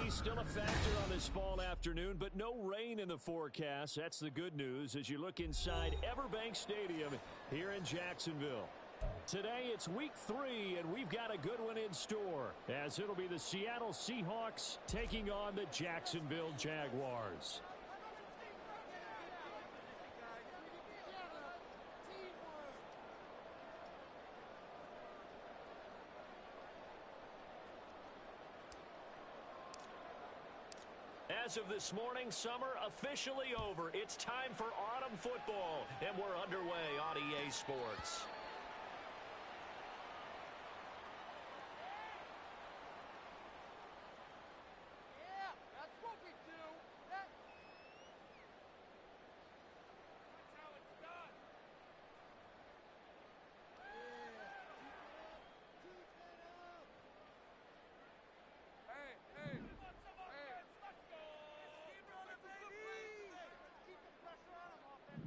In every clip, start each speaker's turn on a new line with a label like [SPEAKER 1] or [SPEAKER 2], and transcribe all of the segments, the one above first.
[SPEAKER 1] Humidity still a factor on this fall afternoon, but no rain in the forecast. That's the good news as you look inside Everbank Stadium here in Jacksonville. Today it's week 3, and we've got a good one in store, as it'll be the Seattle Seahawks taking on the Jacksonville Jaguars. As of this morning, summer officially over. It's time for autumn football, and we're underway on EA Sports.
[SPEAKER 2] Yeah, that's what we do. That's how it's done. Yeah, keep it up. Hey, hey. Let's go. Keep running, baby. Let's keep the pressure on him, offense.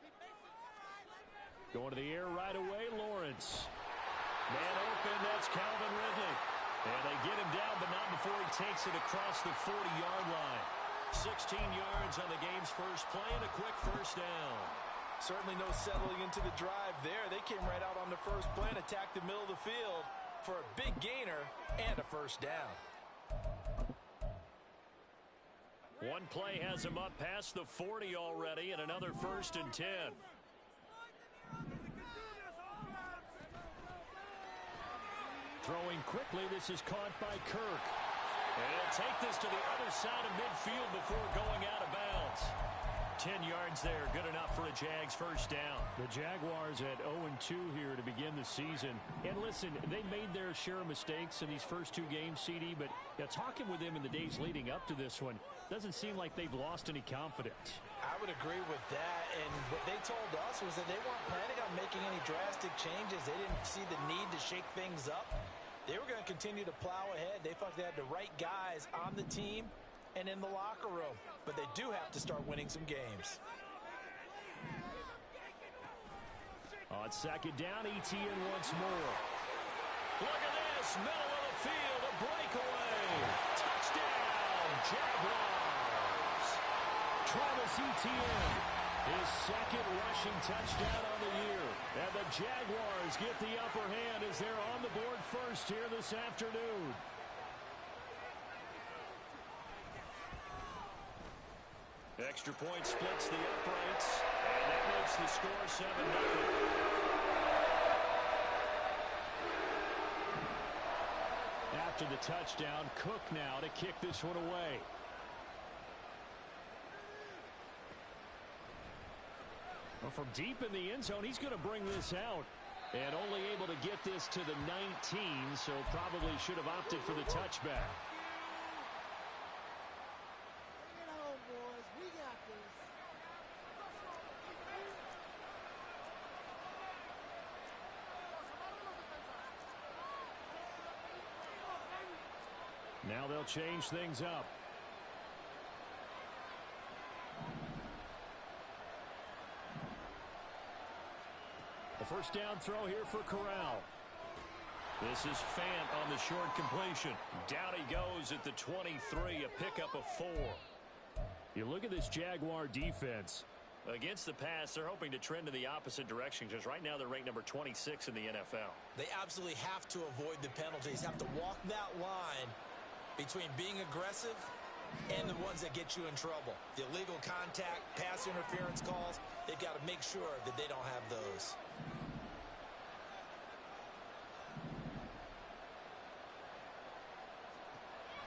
[SPEAKER 2] Keep Mason.
[SPEAKER 1] Going to the air right away, Lawrence. Man open, that's Calvin Ridley. And they get him down, but not before he takes it across the 40-yard line. 16 yards on the game's first play and a quick first down.
[SPEAKER 3] Certainly no settling into the drive there. They came right out on the first play and attacked the middle of the field for a big gainer and a first down.
[SPEAKER 1] One play has him up past the 40 already, and another 1st and 10. Throwing quickly, this is caught by Kirk. And he'll take this to the other side of midfield before going out of bounds. 10 yards there, good enough for a Jags first down. The Jaguars at 0-2 here to begin the season. And listen, they made their share of mistakes in these first 2 games, CD, but talking with them in the days leading up to this one, doesn't seem like they've lost any confidence.
[SPEAKER 3] I would agree with that, and what they told us was that they weren't planning on making any drastic changes. They didn't see the need to shake things up. They were going to continue to plow ahead. They felt they had the right guys on the team and in the locker room, but they do have to start winning some games.
[SPEAKER 1] On second down, ETN once more. Look at this, middle of the field, a breakaway. Touchdown, Jaguars. Travis Etienne, his second rushing touchdown on the year. And the Jaguars get the upper hand as they're on the board first here this afternoon. Extra point splits the uprights, and that makes the score 7-0. After the touchdown, Cook now to kick this one away. Well, from deep in the end zone, he's going to bring this out. And only able to get this to the 19, so probably should have opted for the touchback. Now they'll change things up. A first down throw here for Corral. This is Fant on the short completion. Down he goes at the 23, a pickup of 4. You look at this Jaguar defense. Against the pass, they're hoping to trend in the opposite direction because right now they're ranked number 26 in the NFL.
[SPEAKER 3] They absolutely have to avoid the penalties, have to walk that line between being aggressive and the ones that get you in trouble. The illegal contact, pass interference calls, they've got to make sure that they don't have those.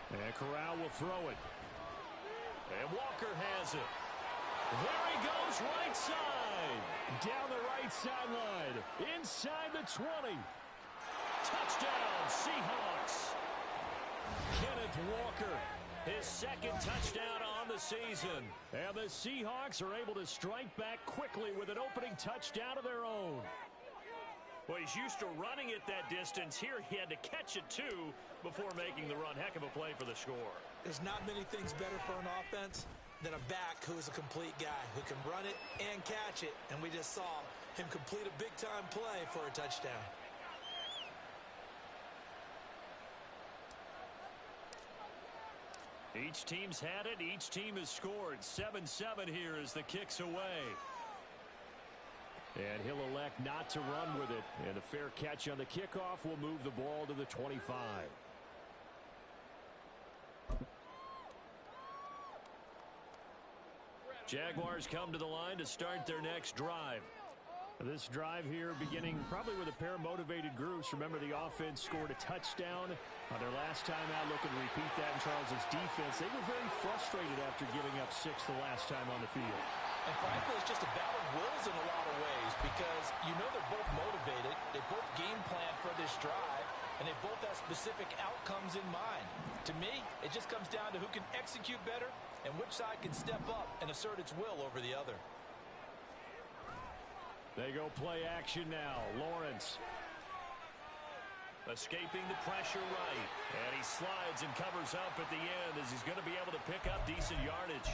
[SPEAKER 1] And Corral will throw it. And Walker has it. There he goes, right side. Down the right sideline. Inside the 20. Touchdown, Seahawks. Kenneth Walker, his second touchdown on the season. And the Seahawks are able to strike back quickly with an opening touchdown of their own. Well, he's used to running it that distance. Here he had to catch it, too, before making the run. Heck of a play for the score.
[SPEAKER 3] There's not many things better for an offense than a back who is a complete guy who can run it and catch it. And we just saw him complete a big-time play for a touchdown.
[SPEAKER 1] Each team's had it. Each team has scored. 7-7 here as the kick's away. And he'll elect not to run with it. And a fair catch on the kickoff will move the ball to the 25. Jaguars come to the line to start their next drive. This drive here beginning probably with a pair of motivated groups. Remember, the offense scored a touchdown on their last time out. Looking to repeat that in Charles's defense. They were very frustrated after giving up 6 the last time on the field.
[SPEAKER 3] And frankly, it's just a battle of wills in a lot of ways because you know they're both motivated. They both game plan for this drive, and they both have specific outcomes in mind. To me, it just comes down to who can execute better and which side can step up and assert its will over the other.
[SPEAKER 1] They go play action now. Lawrence escaping the pressure right. And he slides and covers up at the end as he's going to be able to pick up decent yardage.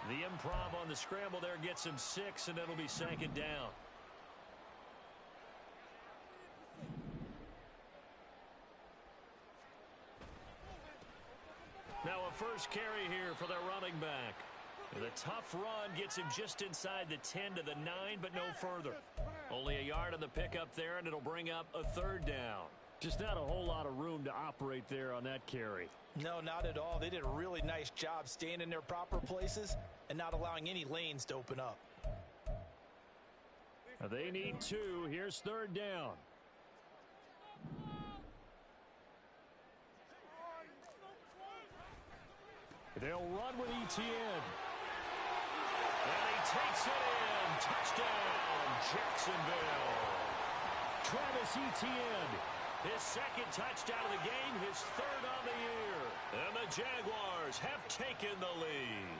[SPEAKER 1] The improv on the scramble there gets him 6, and it'll be 2nd down. Now a first carry here for their running back. The tough run gets him just inside the 10 to the 9, but no further. Only a yard on the pickup there, and it'll bring up a 3rd down. Just not a whole lot of room to operate there on that carry.
[SPEAKER 3] No, not at all. They did a really nice job staying in their proper places and not allowing any lanes to open up.
[SPEAKER 1] They need 2. Here's 3rd down. They'll run with Etienne. And he takes it in. Touchdown, Jacksonville. Travis Etienne, his 2nd touchdown of the game, his 3rd on the year. And the Jaguars have taken the lead.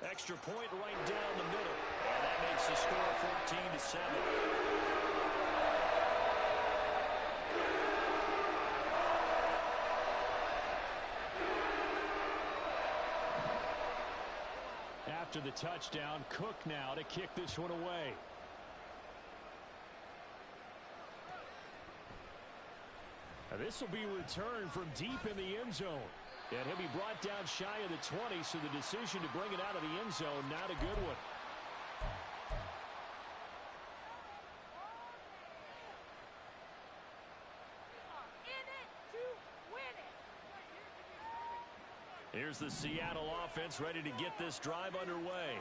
[SPEAKER 1] Extra point right down the middle. And that makes the score 14-7. After the touchdown, Cook now to kick this one away. Now this will be returned from deep in the end zone. And he'll be brought down shy of the 20, so the decision to bring it out of the end zone, not a good one. Here's the Seattle offense ready to get this drive underway.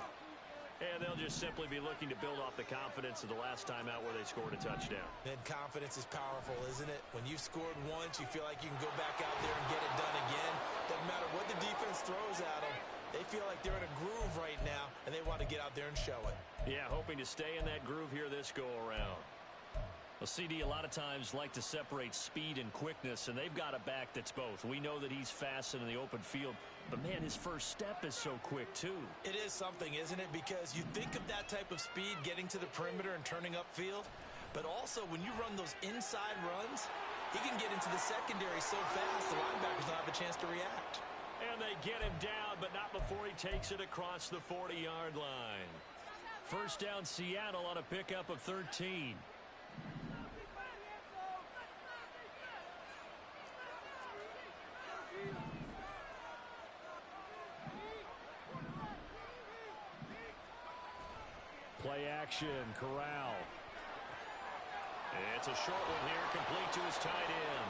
[SPEAKER 1] And they'll just simply be looking to build off the confidence of the last time out where they scored a touchdown.
[SPEAKER 3] And confidence is powerful, isn't it? When you've scored once, you feel like you can go back out there and get it done again. Doesn't matter what the defense throws at them. They feel like they're in a groove right now, and they want to get out there and show it.
[SPEAKER 1] Yeah, hoping to stay in that groove here this go-around. Well, CD a lot of times like to separate speed and quickness, and they've got a back that's both. We know that he's fast in the open field, but, man, his first step is so quick, too.
[SPEAKER 3] It is something, isn't it? Because you think of that type of speed getting to the perimeter and turning upfield, but also when you run those inside runs, he can get into the secondary so fast the linebackers don't have a chance to react.
[SPEAKER 1] And they get him down, but not before he takes it across the 40-yard line. First down, Seattle on a pickup of 13. Play action, Corral. It's a short one here, complete to his tight end.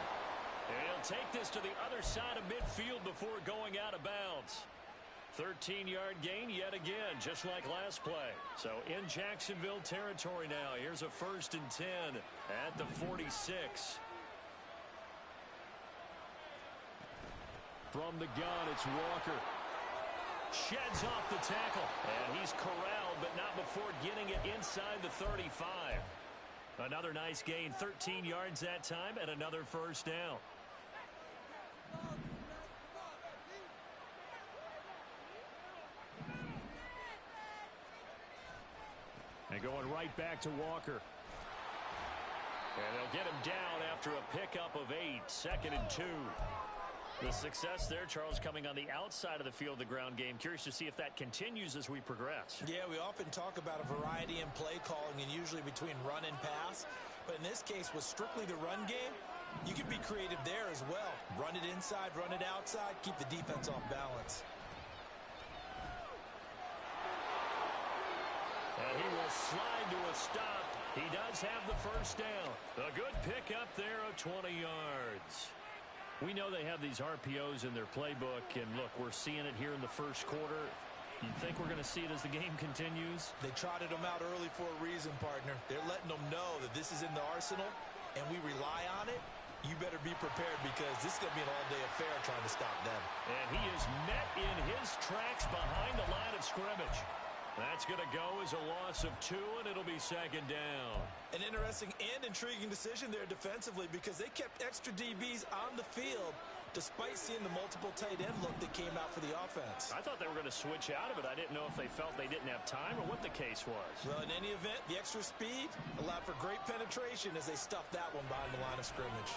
[SPEAKER 1] And he'll take this to the other side of midfield before going out of bounds. 13-yard gain yet again, just like last play. So in Jacksonville territory now. Here's a 1st and 10 at the 46. From the gun, it's Walker. Sheds off the tackle. And he's corralled, but not before getting it inside the 35. Another nice gain, 13 yards that time, and another 1st down. And going right back to Walker. And they'll get him down after a pickup of 8, 2nd and 2. The success there, Charles, coming on the outside of the field, the ground game. Curious to see if that continues as we progress.
[SPEAKER 3] Yeah, we often talk about a variety in play calling and usually between run and pass. But in this case, with strictly the run game, you can be creative there as well. Run it inside, run it outside, keep the defense off balance.
[SPEAKER 1] And he will slide to a stop. He does have the first down. A good pickup there of 20 yards. We know they have these RPOs in their playbook, and look, we're seeing it here in the first quarter. You think we're going to see it as the game continues?
[SPEAKER 3] They trotted them out early for a reason, partner. They're letting them know that this is in the arsenal, and we rely on it. You better be prepared because this is going to be an all-day affair trying to stop them.
[SPEAKER 1] And he is met in his tracks behind the line of scrimmage. That's going to go as a loss of 2, and it'll be second down.
[SPEAKER 3] An interesting and intriguing decision there defensively because they kept extra DBs on the field despite seeing the multiple tight end look that came out for the offense.
[SPEAKER 1] I thought they were going to switch out of it. I didn't know if they felt they didn't have time or what the case was.
[SPEAKER 3] Well, in any event, the extra speed allowed for great penetration as they stuffed that one behind the line of scrimmage.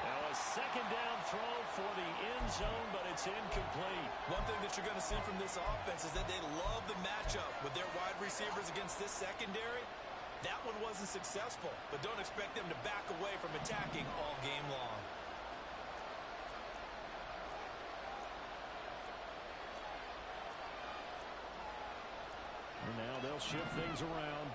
[SPEAKER 1] Now a second down throw for the end zone, but it's incomplete.
[SPEAKER 3] One thing that you're going to see from this offense is that they love the matchup with their wide receivers against this secondary. That one wasn't successful, but don't expect them to back away from attacking all game long.
[SPEAKER 1] And now they'll shift things around.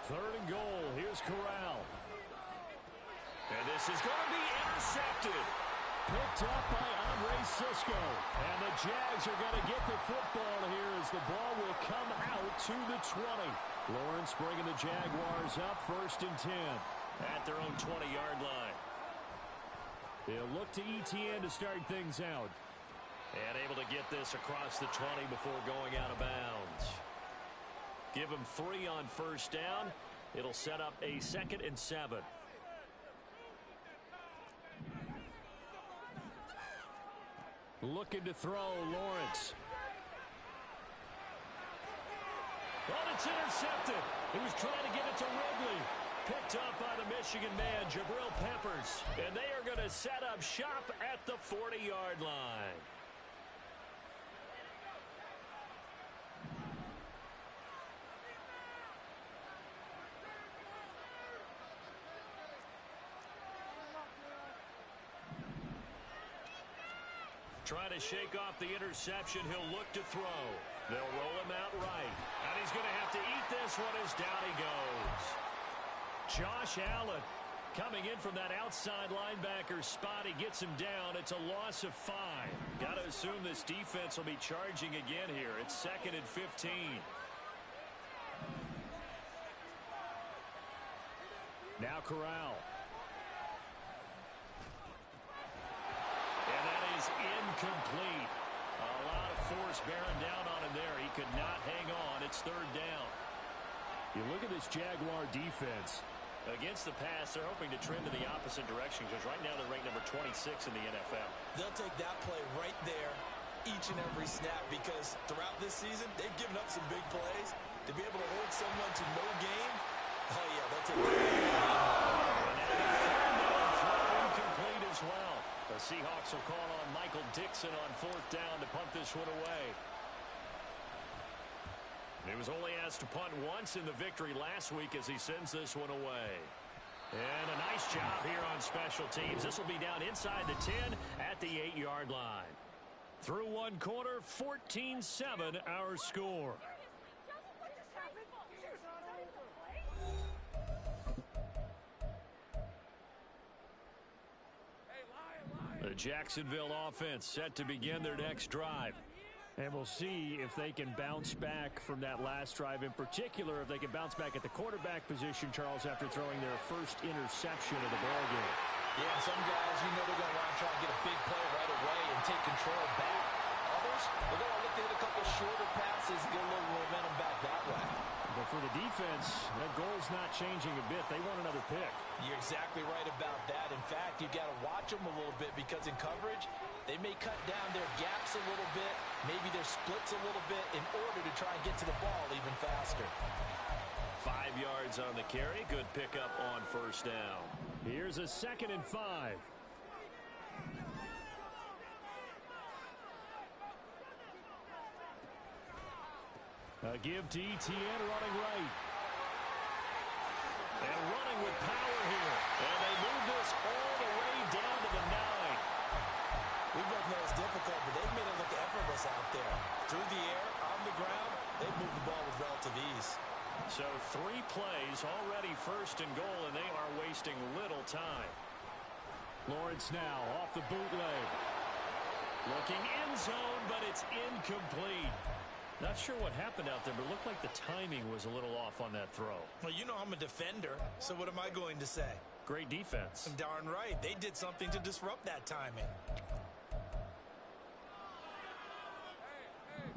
[SPEAKER 1] Third and goal. Here's Corral. And this is going to be intercepted. Picked up by Andre Sisco. And the Jags are going to get the football here as the ball will come out to the 20. Lawrence bringing the Jaguars up 1st and 10 at their own 20-yard line. They'll look to ETN to start things out. And able to get this across the 20 before going out of bounds. Give him 3 on first down. It'll set up a 2nd and 7. Looking to throw, Lawrence. Oh, it's intercepted. He was trying to get it to Ridley. Picked up by the Michigan man, Jabril Peppers. And they are going to set up shop at the 40-yard line. Trying to shake off the interception. He'll look to throw. They'll roll him out right. And he's going to have to eat this one as down he goes. Josh Allen coming in from that outside linebacker spot. He gets him down. It's a loss of 5. Got to assume this defense will be charging again here. It's 2nd and 15. Now Corral. Incomplete. A lot of force bearing down on him there. He could not hang on. It's 3rd down. You look at this Jaguar defense. Against the pass, they're hoping to trend in the opposite direction because right now they're ranked number 26 in the NFL.
[SPEAKER 3] They'll take that play right there each and every snap because throughout this season, they've given up some big plays. To be able to hold someone to no gain, oh yeah, they'll take that.
[SPEAKER 1] Incomplete as well. The Seahawks will call on Michael Dixon on 4th down to punt this one away. He was only asked to punt once in the victory last week as he sends this one away. And a nice job here on special teams. This will be down inside the 10 at the 8-yard line. Through one quarter, 14-7 our score. The Jacksonville offense set to begin their next drive. And we'll see if they can bounce back from that last drive. In particular, if they can bounce back at the quarterback position, Charles, after throwing their first interception of the ballgame.
[SPEAKER 3] Yeah, some guys, you know they're going to want to try and get a big play right away and take control back. Others, they're going to look to hit a couple shorter passes, get a little momentum back that way.
[SPEAKER 1] But for the defense, that goal's not changing a bit. They want another pick.
[SPEAKER 3] You're exactly right about that. In fact, you've got to watch them a little bit because in coverage, they may cut down their gaps a little bit, maybe their splits a little bit in order to try and get to the ball even faster.
[SPEAKER 1] 5 yards on the carry. Good pickup on first down. Here's a 2nd and 5. A give to ETN running right. And running with power here. And they move this all the way down to the 9.
[SPEAKER 3] We both know it's difficult, but they've made it look effortless out there. Through the air, on the ground, they've moved the ball with relative ease.
[SPEAKER 1] So 3 plays already first and goal, and they are wasting little time. Lawrence now off the bootleg. Looking end zone, but it's incomplete. Not sure what happened out there, but it looked like the timing was a little off on that throw.
[SPEAKER 3] Well, you know I'm a defender, so what am I going to say?
[SPEAKER 1] Great defense.
[SPEAKER 3] Darn right. They did something to disrupt that timing.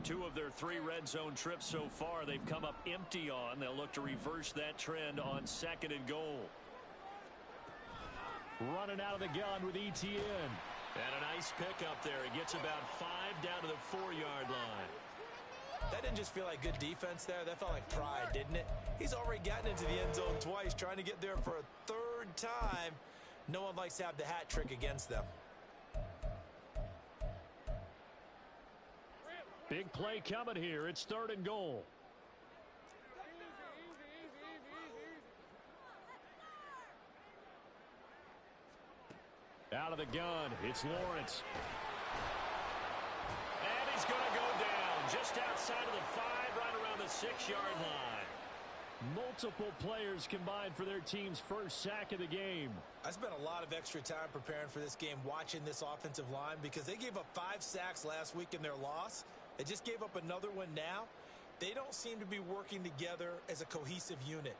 [SPEAKER 1] 2 of their 3 red zone trips so far, they've come up empty on. They'll look to reverse that trend on 2nd and goal. Running out of the gun with ETN. And a nice pick up there. He gets about 5 down to the 4-yard line.
[SPEAKER 3] That didn't just feel like good defense there. That felt like pride, didn't it? He's already gotten into the end zone twice, trying to get there for a 3rd time. No one likes to have the hat trick against them.
[SPEAKER 1] Big play coming here. It's 3rd and goal. Out of the gun, it's Lawrence. And he's going to go down just outside of the 5, right around the 6-yard line. Multiple players combined for their team's first sack of the game.
[SPEAKER 3] I spent a lot of extra time preparing for this game, watching this offensive line, because they gave up 5 sacks last week in their loss. They just gave up another one now. They don't seem to be working together as a cohesive unit.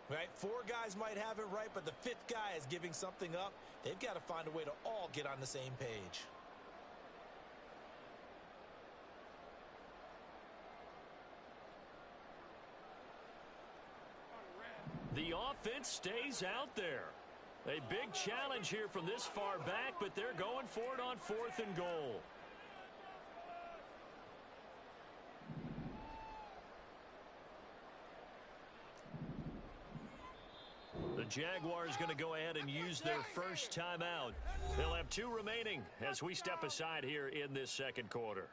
[SPEAKER 3] Right? 4 guys might have it right, but the 5th guy is giving something up. They've got to find a way to all get on the same page.
[SPEAKER 1] The offense stays out there. A big challenge here from this far back, but they're going for it on 4th and goal. The Jaguars going to go ahead and use their first timeout. They'll have 2 remaining as we step aside here in this 2nd quarter.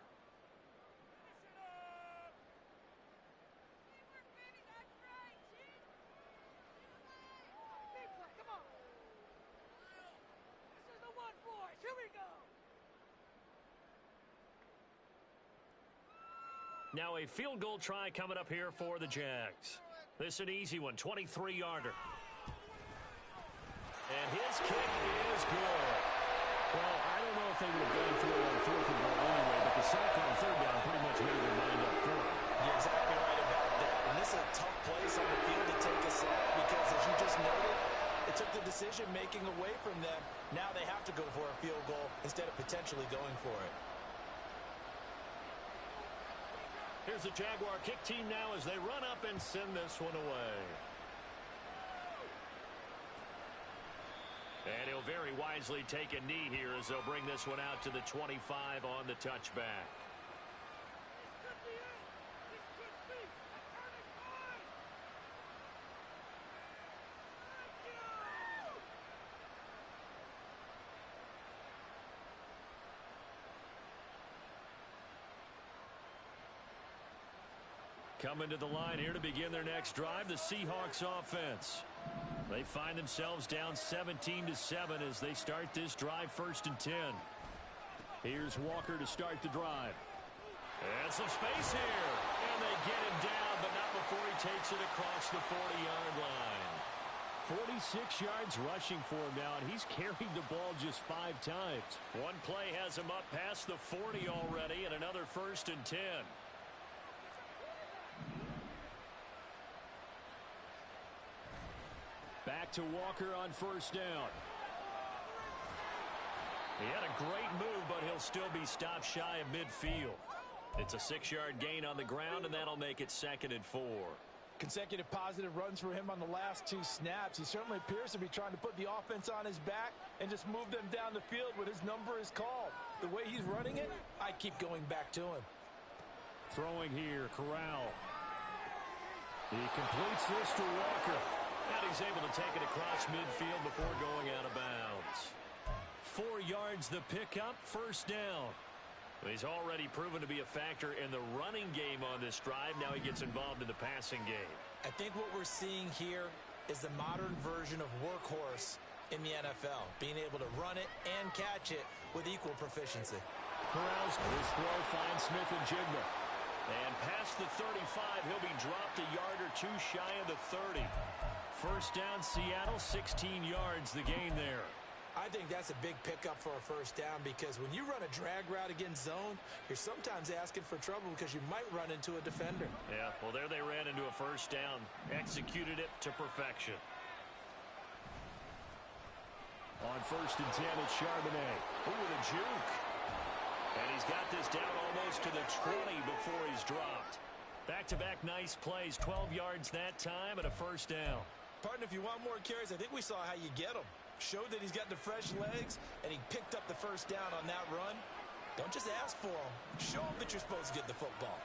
[SPEAKER 1] Now a field goal try coming up here for the Jags. This is an easy one, 23-yarder. And his kick is good. Well, I don't know if they would have gone for it on 4th and goal anyway, but the sack on 3rd down pretty much made their mind up for it.
[SPEAKER 3] You're exactly right about that. And this is a tough place on the field to take a sack because, as you just noted, it took the decision-making away from them. Now they have to go for a field goal instead of potentially going for it.
[SPEAKER 1] Here's the Jaguar kick team now as they run up and send this one away. And he'll very wisely take a knee here as they'll bring this one out to the 25 on the touchback. Coming to the line here to begin their next drive, the Seahawks offense. They find themselves down 17-7 as they start this drive 1st and 10. Here's Walker to start the drive. And some space here. And they get him down, but not before he takes it across the 40-yard line. 46 yards rushing for him now, and he's carried the ball just 5 times. One play has him up past the 40 already, and another 1st and 10. Back to Walker on 1st down. He had a great move, but he'll still be stopped shy of midfield. It's a 6-yard gain on the ground, and that'll make it 2nd and 4.
[SPEAKER 3] Consecutive positive runs for him on the last 2 snaps. He certainly appears to be trying to put the offense on his back and just move them down the field when his number is called. The way he's running it, I keep going back to him.
[SPEAKER 1] Throwing here, Corral. He completes this to Walker. And he's able to take it across midfield before going out of bounds. 4 yards the pickup, 1st down. He's already proven to be a factor in the running game on this drive. Now he gets involved in the passing game.
[SPEAKER 3] I think what we're seeing here is the modern version of workhorse in the NFL, being able to run it and catch it with equal proficiency.
[SPEAKER 1] Corrals, his throw finds Smith and Jigma. And past the 35, he'll be dropped a yard or two shy of the 30. First down, Seattle, 16 yards the gain there.
[SPEAKER 3] I think that's a big pickup for a first down because when you run a drag route against zone, you're sometimes asking for trouble because you might run into a defender.
[SPEAKER 1] Yeah, well, there they ran into a first down. Executed it to perfection. On 1st and 10, it's Charbonnet. Ooh, with a juke. And he's got this down almost to the 20 before he's dropped. Back-to-back nice plays, 12 yards that time and a first down.
[SPEAKER 3] Partner, if you want more carries, I think we saw how you get them. Showed that he's got the fresh legs, and he picked up the first down on that run. Don't just ask for them. Show them that you're supposed to get the football.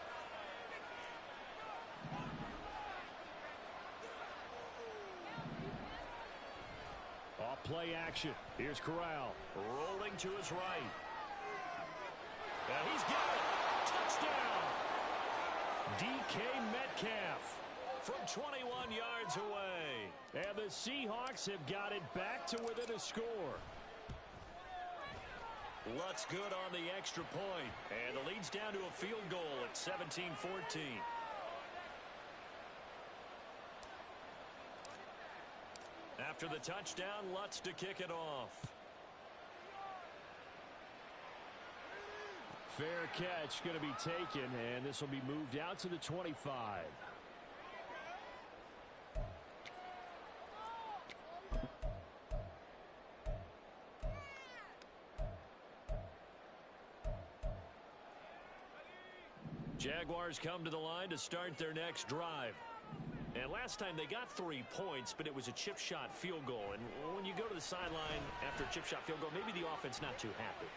[SPEAKER 1] Off play action. Here's Corral. Rolling to his right. And he's got it. Touchdown. DK Metcalf from 21 yards away. And the Seahawks have got it back to within a score. Lutz good on the extra point. And the lead's down to a field goal at 17-14. After the touchdown, Lutz to kick it off. Fair catch going to be taken, and this will be moved out to the 25. Jaguars come to the line to start their next drive. And last time they got 3 points, but it was a chip shot field goal. And when you go to the sideline after a chip shot field goal, maybe the offense not too happy.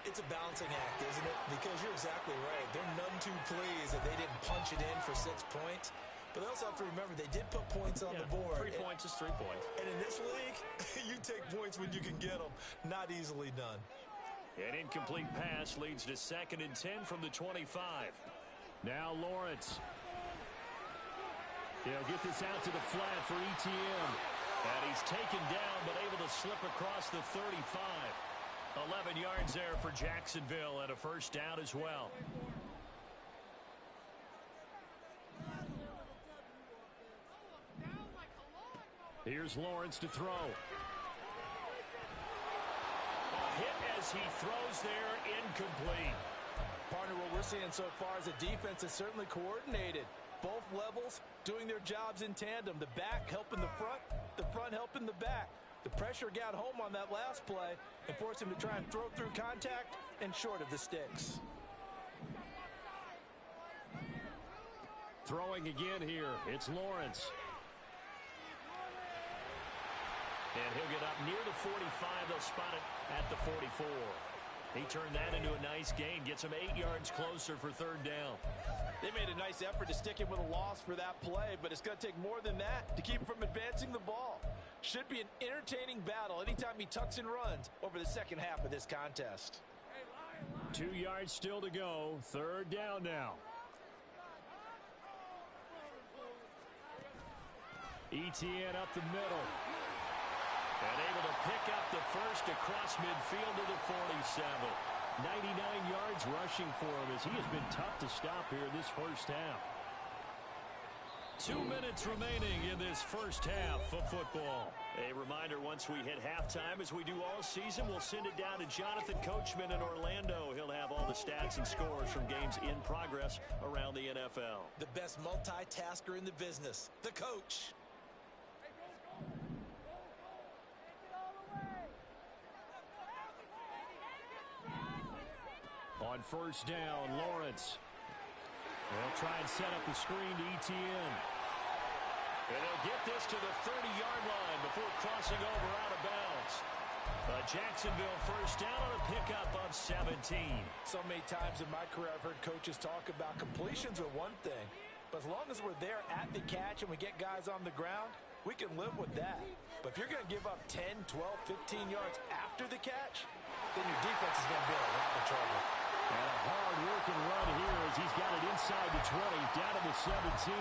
[SPEAKER 3] It's a balancing act, isn't it? Because you're exactly right. They're none too pleased that they didn't punch it in for 6 points. But they also have to remember they did put points on the board.
[SPEAKER 1] 3 points is 3 points.
[SPEAKER 3] And in this league, you take points when you can get them. Not easily done.
[SPEAKER 1] An incomplete pass leads to 2nd and 10 from the 25. Now Lawrence. He'll get this out to the flat for ETN. And he's taken down but able to slip across the 35. 11 yards there for Jacksonville and a first down as well. Here's Lawrence to throw. A hit as he throws there, incomplete.
[SPEAKER 3] Partner, what we're seeing so far is the defense is certainly coordinated. Both levels doing their jobs in tandem. The back helping the front helping the back. The pressure got home on that last play and forced him to try and throw through contact and short of the sticks.
[SPEAKER 1] Throwing again here. It's Lawrence. And he'll get up near the 45. They'll spot it at the 44. He turned that into a nice gain. Gets him 8 yards closer for 3rd down.
[SPEAKER 3] They made a nice effort to stick him with a loss for that play, but it's going to take more than that to keep him from advancing the ball. Should be an entertaining battle anytime he tucks and runs over the second half of this contest.
[SPEAKER 1] 2 yards still to go. 3rd down now. ETN up the middle. And able to pick up the first across midfield to the 47. 99 yards rushing for him as he has been tough to stop here in this first half. 2 minutes remaining in this first half of football. A reminder, once we hit halftime, as we do all season, we'll send it down to Jonathan Coachman in Orlando. He'll have all the stats and scores from games in progress around the NFL.
[SPEAKER 3] The best multitasker in the business, the coach.
[SPEAKER 1] On 1st down, Lawrence. They'll try and set up the screen to ETN. And they'll get this to the 30-yard line before crossing over out of bounds. A Jacksonville first down on a pickup of 17.
[SPEAKER 3] So many times in my career I've heard coaches talk about completions are one thing. But as long as we're there at the catch and we get guys on the ground, we can live with that. But if you're going to give up 10, 12, 15 yards after the catch, then your defense is going to be in a lot of trouble.
[SPEAKER 1] And a the 20, down to the 17.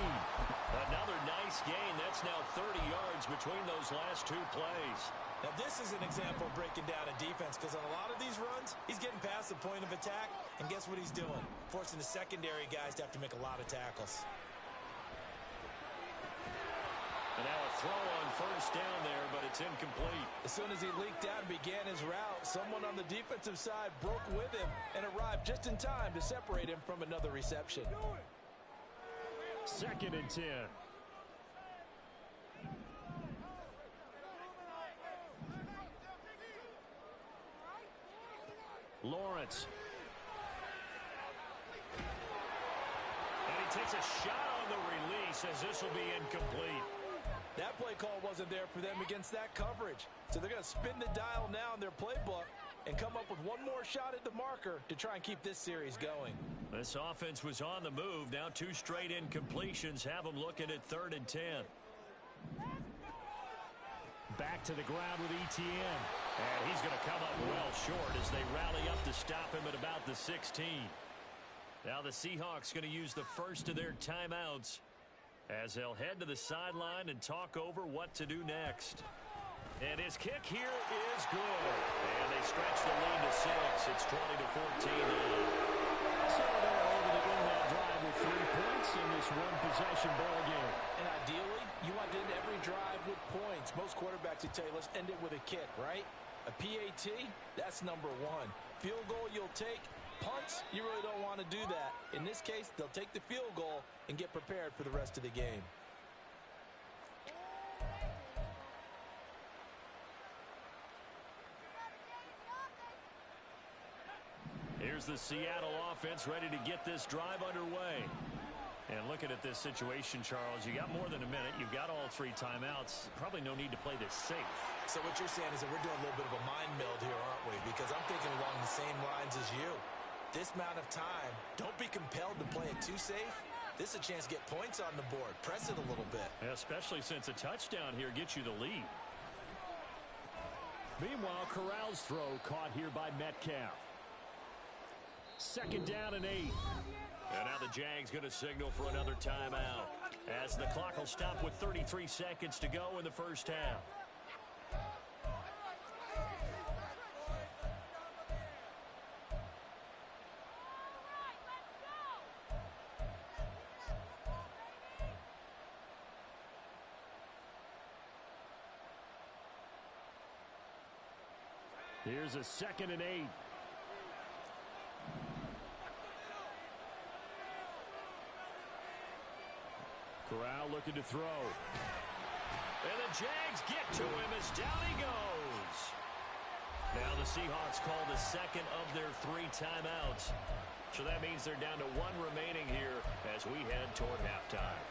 [SPEAKER 1] Another nice gain. That's now 30 yards between those last two plays.
[SPEAKER 3] Now, this is an example of breaking down a defense because on a lot of these runs, he's getting past the point of attack, and guess what he's doing? Forcing the secondary guys to have to make a lot of tackles.
[SPEAKER 1] And now a throw on first down there, but it's incomplete.
[SPEAKER 3] As soon as he leaked out and began his route, someone on the defensive side broke with him and arrived just in time to separate him from another reception.
[SPEAKER 1] 2nd and 10. Lawrence. And he takes a shot on the release as this will be incomplete.
[SPEAKER 3] That play call wasn't there for them against that coverage. So they're going to spin the dial now in their playbook and come up with one more shot at the marker to try and keep this series going.
[SPEAKER 1] This offense was on the move. Now 2 straight incompletions have them looking at 3rd and 10. Back to the ground with Etienne. And he's going to come up well short as they rally up to stop him at about the 16. Now the Seahawks going to use the first of their timeouts as they'll head to the sideline and talk over what to do next. And his kick here is good. And they stretch the lead to 6. It's 20-14 now. So they're able to win that drive with 3 points in this one-possession ball game.
[SPEAKER 3] And ideally, you want to end every drive with points. Most quarterbacks would tell you, let's end it with a kick, right? A PAT, that's number 1. Field goal you'll take. Punts, you really don't want to do that. In this case, they'll take the field goal and get prepared for the rest of the game.
[SPEAKER 1] Here's the Seattle offense ready to get this drive underway. And looking at this situation, Charles, you got more than a minute. You've got all 3 timeouts. Probably no need to play this safe.
[SPEAKER 3] So what you're saying is that we're doing a little bit of a mind meld here, aren't we? Because I'm thinking along the same lines as you. This amount of time, don't be compelled to play it too safe. This is a chance to get points on the board. Press it a little bit.
[SPEAKER 1] Especially since a touchdown here gets you the lead. Meanwhile, Corral's throw caught here by Metcalf. 2nd down and 8. And now the Jags going to signal for another timeout as the clock will stop with 33 seconds to go in the first half. Here's a 2nd and 8. Corral looking to throw. And the Jags get to him as down he goes. Now the Seahawks call the 2nd of their 3 timeouts. So that means they're down to 1 remaining here as we head toward halftime.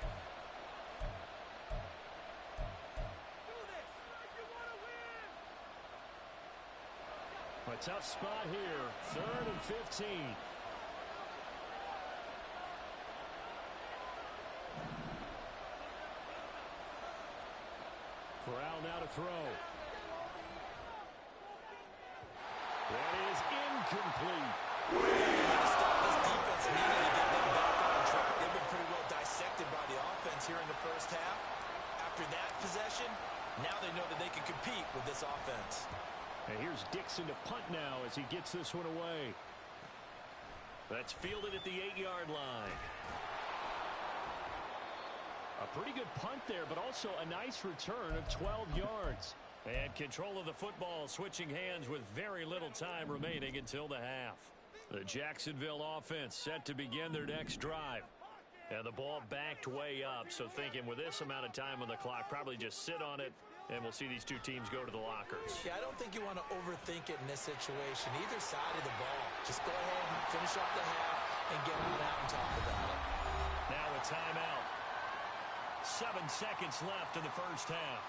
[SPEAKER 1] A tough spot here. 3rd and 15. Corral now to throw. That is incomplete.
[SPEAKER 3] Stop this defense needing to get them back on track. They've been pretty well dissected by the offense here in the first half. After that possession, now they know that they can compete with this offense.
[SPEAKER 1] And here's Dixon to punt now as he gets this one away. That's fielded at the 8-yard line. A pretty good punt there, but also a nice return of 12 yards. And control of the football switching hands with very little time remaining until the half. The Jacksonville offense set to begin their next drive. And the ball backed way up, so thinking with this amount of time on the clock, probably just sit on it, and we'll see these 2 teams go to the lockers.
[SPEAKER 3] Yeah, I don't think you want to overthink it in this situation. Either side of the ball. Just go ahead and finish off the half and get on out and talk about it.
[SPEAKER 1] Now a timeout. 7 seconds left in the first half.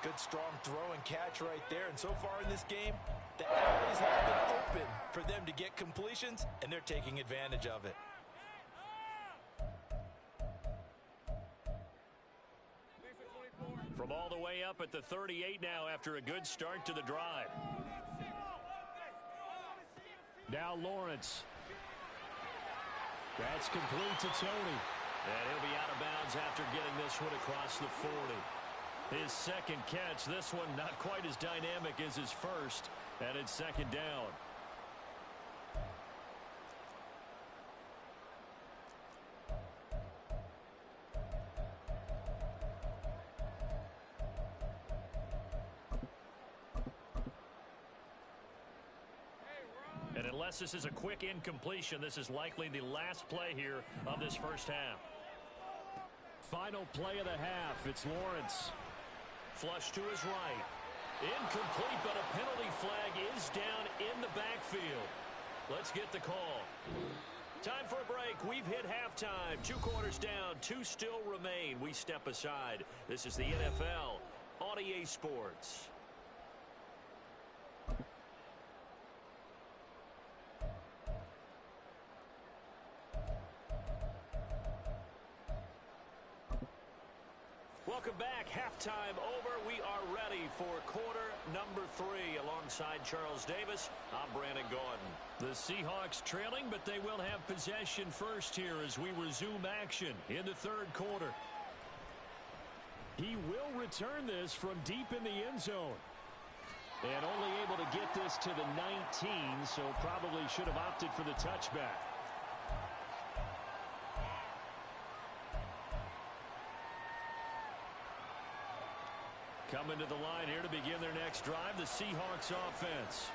[SPEAKER 3] Good strong throw and catch right there. And so far in this game, the alleys have been open for them to get completions, and they're taking advantage of it.
[SPEAKER 1] From all the way up at the 38 now after a good start to the drive. Now Lawrence. That's complete to Tony. And he'll be out of bounds after getting this one across the 40. His second catch, this one not quite as dynamic as his first, and it's second down. And unless this is a quick incompletion, this is likely the last play here of this first half. Final play of the half. It's Lawrence. Flush to his right. Incomplete, but a penalty flag is down in the backfield. Let's get the call. Time for a break. We've hit halftime. 2 quarters down. 2 still remain. We step aside. This is the NFL on EA Sports. Welcome back. Halftime over. We are ready for quarter number 3. Alongside Charles Davis, I'm Brandon Gaudin. The Seahawks trailing, but they will have possession first here as we resume action in the third quarter. He will return this from deep in the end zone. And only able to get this to the 19, so probably should have opted for the touchback. Coming to the line here to begin their next drive, the Seahawks offense.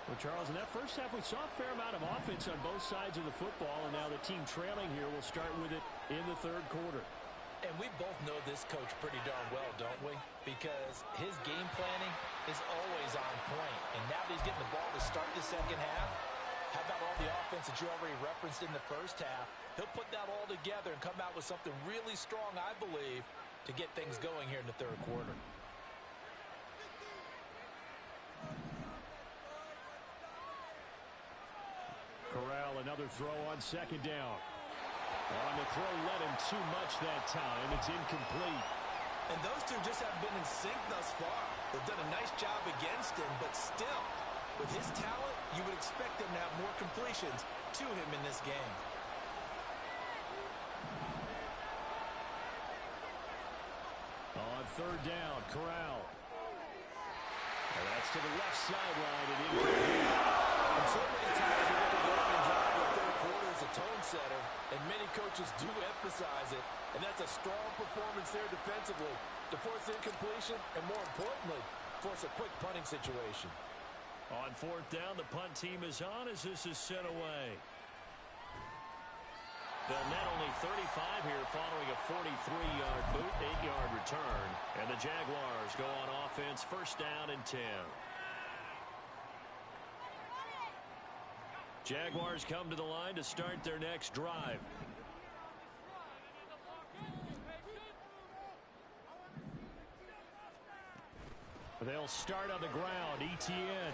[SPEAKER 1] Well, Charles, in that first half, we saw a fair amount of offense on both sides of the football, and now the team trailing here will start with it in the third quarter.
[SPEAKER 3] And we both know this coach pretty darn well, don't we? Because his game planning is always on point. And now that he's getting the ball to start the second half, how about all the offense that you already referenced in the first half? He'll put that all together and come out with something really strong, I believe, to get things going here in the third quarter.
[SPEAKER 1] Corral, another throw on second down. On the throw, led him too much that time. It's incomplete.
[SPEAKER 3] And those two just haven't been in sync thus far. They've done a nice job against him, but still, with his talent, you would expect him to have more completions to him in this game.
[SPEAKER 1] On third down, Corral. And that's to the left sideline and incomplete.
[SPEAKER 3] And so many times you look at the opening drive of the third quarter as a tone setter, and many coaches do emphasize it, and that's a strong performance there defensively to force incompletion and, more importantly, force a quick punting situation.
[SPEAKER 1] On fourth down, the punt team is on as this is sent away. They'll net only 35 here following a 43-yard boot, 8-yard return, and the Jaguars go on offense, first down and 10. Jaguars come to the line to start their next drive. They'll start on the ground. Etienne.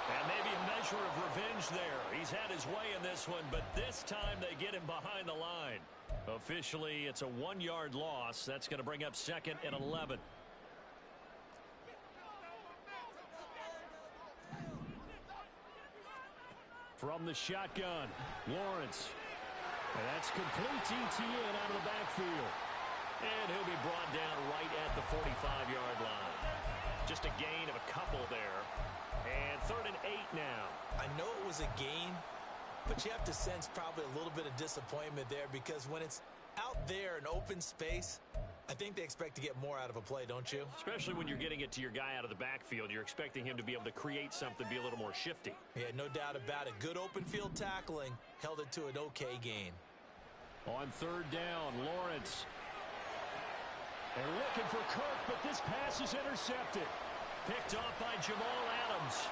[SPEAKER 1] And maybe a measure of revenge there. He's had his way in this one, but this time they get him behind the line. Officially, it's a 1-yard loss. That's going to bring up second and 11. From the shotgun, Lawrence. And that's complete to Etienne out of the backfield. And he'll be brought down right at the 45-yard line. Just a gain of a couple there. And third and 8 now.
[SPEAKER 3] I know it was a gain, but you have to sense probably a little bit of disappointment there because when it's out there in open space, I think they expect to get more out of a play, don't you?
[SPEAKER 1] Especially when you're getting it to your guy out of the backfield. You're expecting him to be able to create something, be a little more shifty.
[SPEAKER 3] Yeah, no doubt about it. Good open field tackling held it to an okay gain.
[SPEAKER 1] On third down, Lawrence. They're looking for Kirk, but this pass is intercepted. Picked off by Jamal Adams.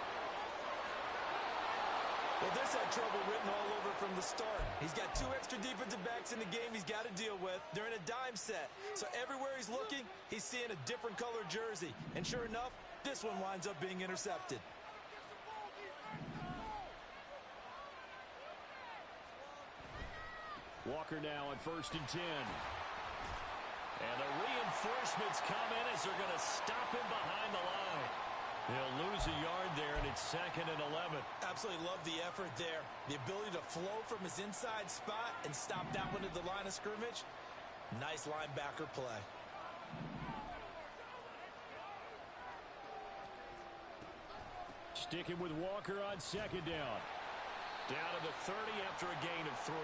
[SPEAKER 3] Well, this had trouble written all over from the start. He's got 2 extra defensive backs in the game he's got to deal with. They're in a dime set. So everywhere he's looking, he's seeing a different color jersey. And sure enough, this one winds up being intercepted.
[SPEAKER 1] Walker now on first and 10. And the reinforcements come in as they're going to stop him behind the line. They'll lose a yard there, and it's 2nd and 11.
[SPEAKER 3] Absolutely love the effort there. The ability to flow from his inside spot and stop that one at the line of scrimmage. Nice linebacker play.
[SPEAKER 1] Sticking with Walker on 2nd down. Down to the 30 after a gain of 3.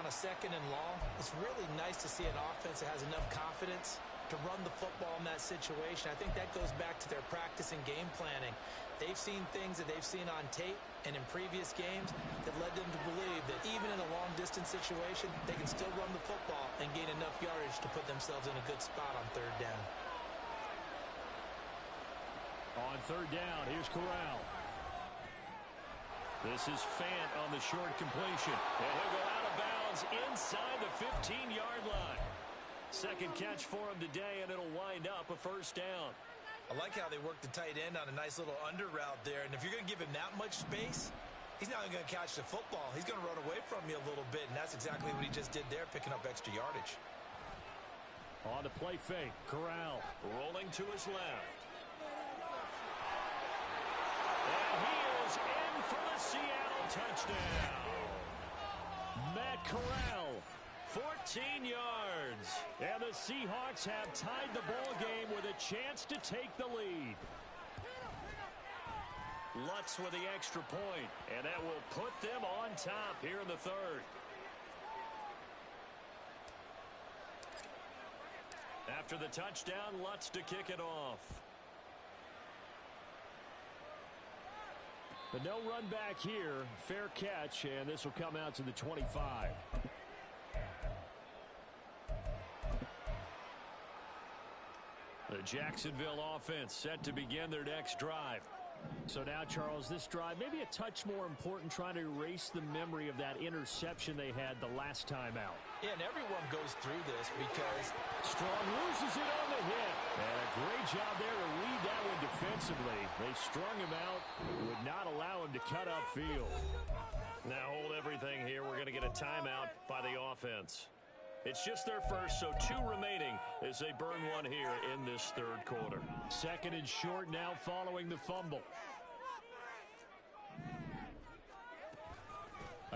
[SPEAKER 3] On a 2nd and long, it's really nice to see an offense that has enough confidence to run the football in that situation. I think that goes back to their practice and game planning. They've seen things that they've seen on tape and in previous games that led them to believe that even in a long-distance situation, they can still run the football and gain enough yardage to put themselves in a good spot on 3rd down.
[SPEAKER 1] On 3rd down, here's Corral. This is Fant on the short completion. And he'll go out of bounds inside the 15-yard line. 2nd catch for him today, and it'll wind up a 1st down.
[SPEAKER 3] I like how they work the tight end on a nice little under route there. And if you're going to give him that much space, he's not going to catch the football. He's going to run away from you a little bit, and that's exactly what he just did there, picking up extra yardage.
[SPEAKER 1] On the play fake, Corral rolling to his left. And he is in for the Seattle touchdown. Matt Corral, 14 yards. And the Seahawks have tied the ball game with a chance to take the lead. Lutz with the extra point, and that will put them on top here in the 3rd. After the touchdown, Lutz to kick it off. But no run back here. Fair catch, and this will come out to the 25. The Jacksonville offense set to begin their next drive. So now, Charles, this drive maybe a touch more important, trying to erase the memory of that interception they had the last time out.
[SPEAKER 3] Yeah, and everyone goes through this because
[SPEAKER 1] Strong loses it on the hit. And a great job there to read that one defensively. They strung him out, would not allow him to cut upfield. Now hold everything here. We're going to get a timeout by the offense. It's just their first, so 2 remaining as they burn one here in this 3rd quarter. 2nd and short now following the fumble.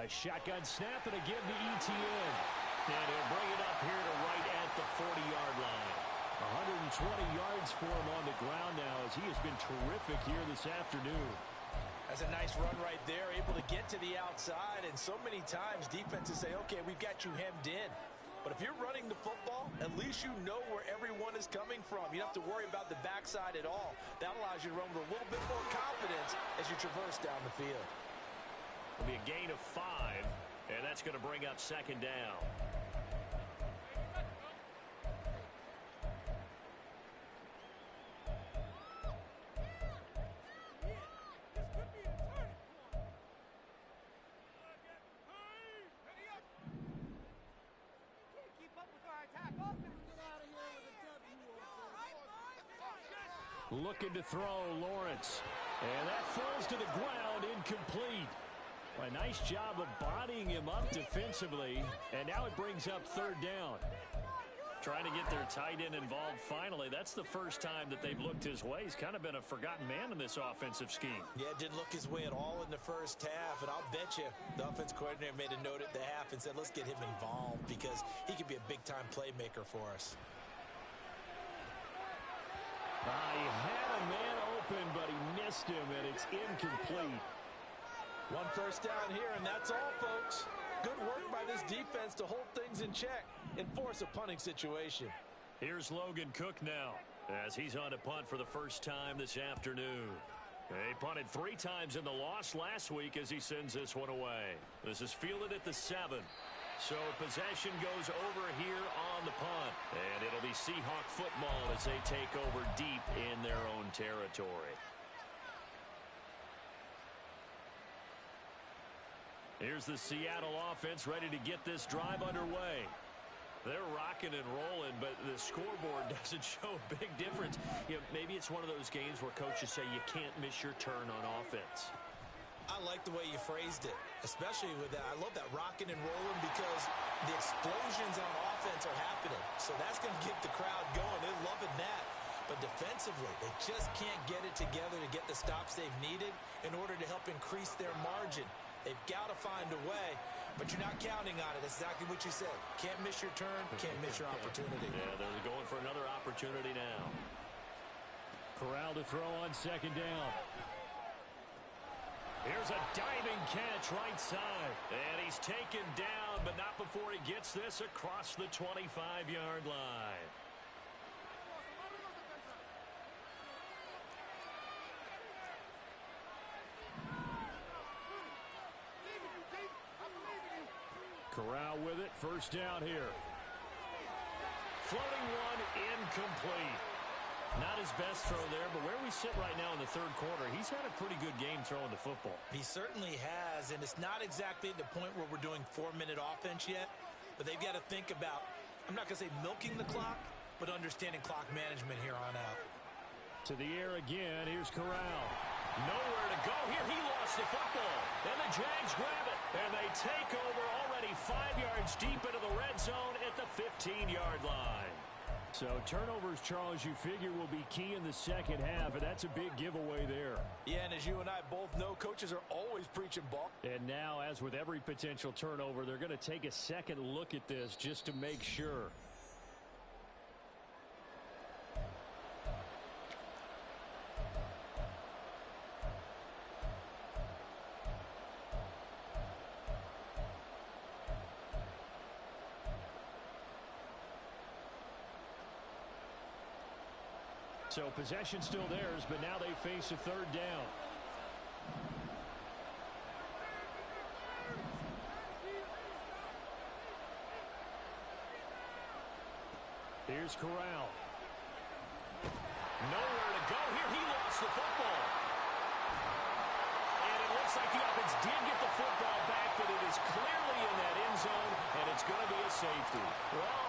[SPEAKER 1] A shotgun snap and a give to ETN. And he'll bring it up here to right at the 40-yard line. 120 yards for him on the ground now as he has been terrific here this afternoon.
[SPEAKER 3] That's a nice run right there, able to get to the outside. And so many times defenses say, okay, we've got you hemmed in. But if you're running the football, at least you know where everyone is coming from. You don't have to worry about the backside at all. That allows you to run with a little bit more confidence as you traverse down the field.
[SPEAKER 1] It'll be a gain of 5, and that's going to bring up 2nd down. Looking to throw, Lawrence. And that falls to the ground, incomplete. A nice job of bodying him up defensively. And now it brings up 3rd down. Trying to get their tight end involved finally. That's the first time that they've looked his way. He's kind of been a forgotten man in this offensive scheme.
[SPEAKER 3] Yeah, didn't look his way at all in the first half. And I'll bet you the offense coordinator made a note at the half and said, let's get him involved because he could be a big-time playmaker for us.
[SPEAKER 1] He had a man open, but he missed him, and it's incomplete.
[SPEAKER 3] 1 first down here, and that's all, folks. Good work by this defense to hold things in check and force a punting situation.
[SPEAKER 1] Here's Logan Cook now, as he's on to punt for the first time this afternoon. He punted 3 times in the loss last week as he sends this one away. This is fielded at the 7. So possession goes over here on the punt. And it'll be Seahawk football as they take over deep in their own territory. Here's the Seattle offense ready to get this drive underway. They're rocking and rolling, but the scoreboard doesn't show a big difference. You know, maybe it's one of those games where coaches say you can't miss your turn on offense.
[SPEAKER 3] I like the way you phrased it, especially with that. I love that rocking and rolling because the explosions on offense are happening. So that's going to get the crowd going. They're loving that. But defensively, they just can't get it together to get the stops they've needed in order to help increase their margin. They've got to find a way, but you're not counting on it. That's exactly what you said. Can't miss your turn, can't miss your opportunity.
[SPEAKER 1] Yeah, they're going for another opportunity now. Corral to throw on second down. Here's a diving catch right side. And he's taken down, but not before he gets this across the 25-yard line. Corral with it. First down here. Floating one, incomplete. Not his best throw there, but where we sit right now in the third quarter, he's had a pretty good game throwing the football.
[SPEAKER 3] He certainly has, and it's not exactly at the point where we're doing 4-minute offense yet, but they've got to think about, I'm not going to say milking the clock, but understanding clock management here on out.
[SPEAKER 1] To the air again. Here's Corral. Nowhere to go here. He lost the football. And the Jags grab it. And they take over already 5 yards deep into the red zone at the 15-yard line. So turnovers, Charles, you figure will be key in the second half, and that's a big giveaway there.
[SPEAKER 3] Yeah, and as you and I both know, coaches are always preaching ball.
[SPEAKER 1] And now, as with every potential turnover, they're going to take a second look at this just to make sure. So possession still theirs, but now they face a third down. Here's Corral. Nowhere to go here. He lost the football. And it looks like the offense did get the football back, but it is clearly in that end zone, and it's going to be a safety. Well,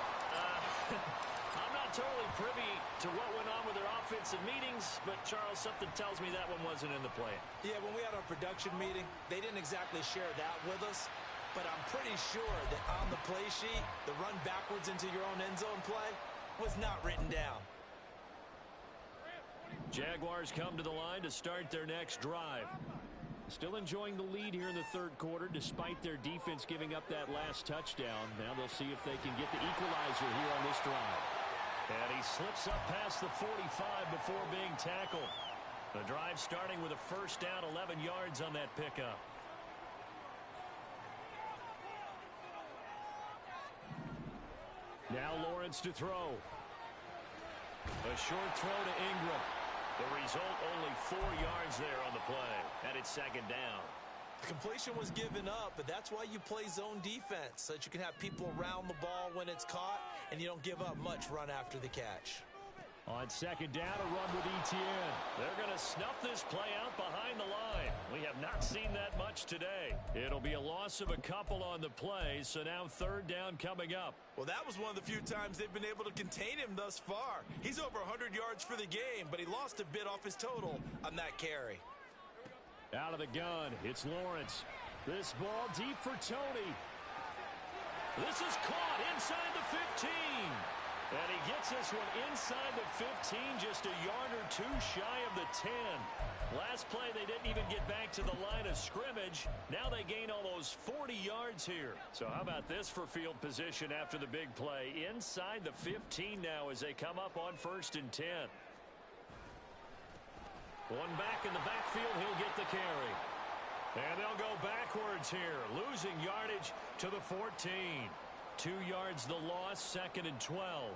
[SPEAKER 1] I'm not totally privy to what went on with their offensive meetings, but Charles, something tells me that one wasn't in the plan.
[SPEAKER 3] Yeah, when we had our production meeting, they didn't exactly share that with us, but I'm pretty sure that on the play sheet, the run backwards into your own end zone play was not written down.
[SPEAKER 1] Jaguars come to the line to start their next drive. Still enjoying the lead here in the third quarter despite their defense giving up that last touchdown. Now they'll see if they can get the equalizer here on this drive. And he slips up past the 45 before being tackled. The drive starting with a first down, 11 yards on that pickup. Now Lawrence to throw. A short throw to Ingram. The result, only 4 yards there on the play. And it's second down.
[SPEAKER 3] The completion was given up, but that's why you play zone defense, so that you can have people around the ball when it's caught, and you don't give up much run after the catch.
[SPEAKER 1] On second down, a run with Etienne. They're going to snuff this play out behind the line. We have not seen that much today. It'll be a loss of a couple on the play, so now third down coming up.
[SPEAKER 3] Well, that was one of the few times they've been able to contain him thus far. He's over 100 yards for the game, but he lost a bit off his total on that carry.
[SPEAKER 1] Out of the gun, it's Lawrence. This ball deep for Tony. This is caught inside the 15. And he gets this one inside the 15, just a yard or two shy of the 10. Last play, they didn't even get back to the line of scrimmage. Now they gain almost 40 yards here. So how about this for field position after the big play? Inside the 15 now as they come up on 1st and 10. One back in the backfield, he'll get the carry. And they'll go backwards here, losing yardage to the 14. 2 yards the loss, 2nd and 12.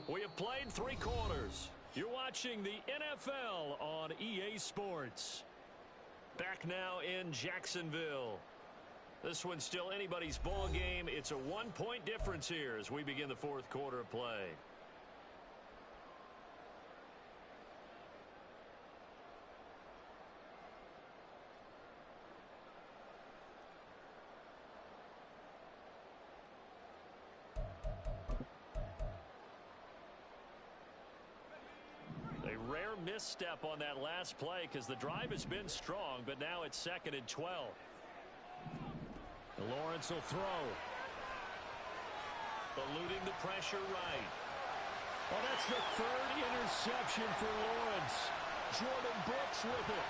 [SPEAKER 1] We have played 3 quarters. You're watching the NFL on EA Sports. Back now in Jacksonville. This one's still anybody's ball game. It's a 1-point difference here as we begin the 4th quarter of play. Misstep on that last play because the drive has been strong, but now it's 2nd and 12. Lawrence will throw. Eluding the pressure right. Oh, that's the third interception for Lawrence. Jordan Brooks with it.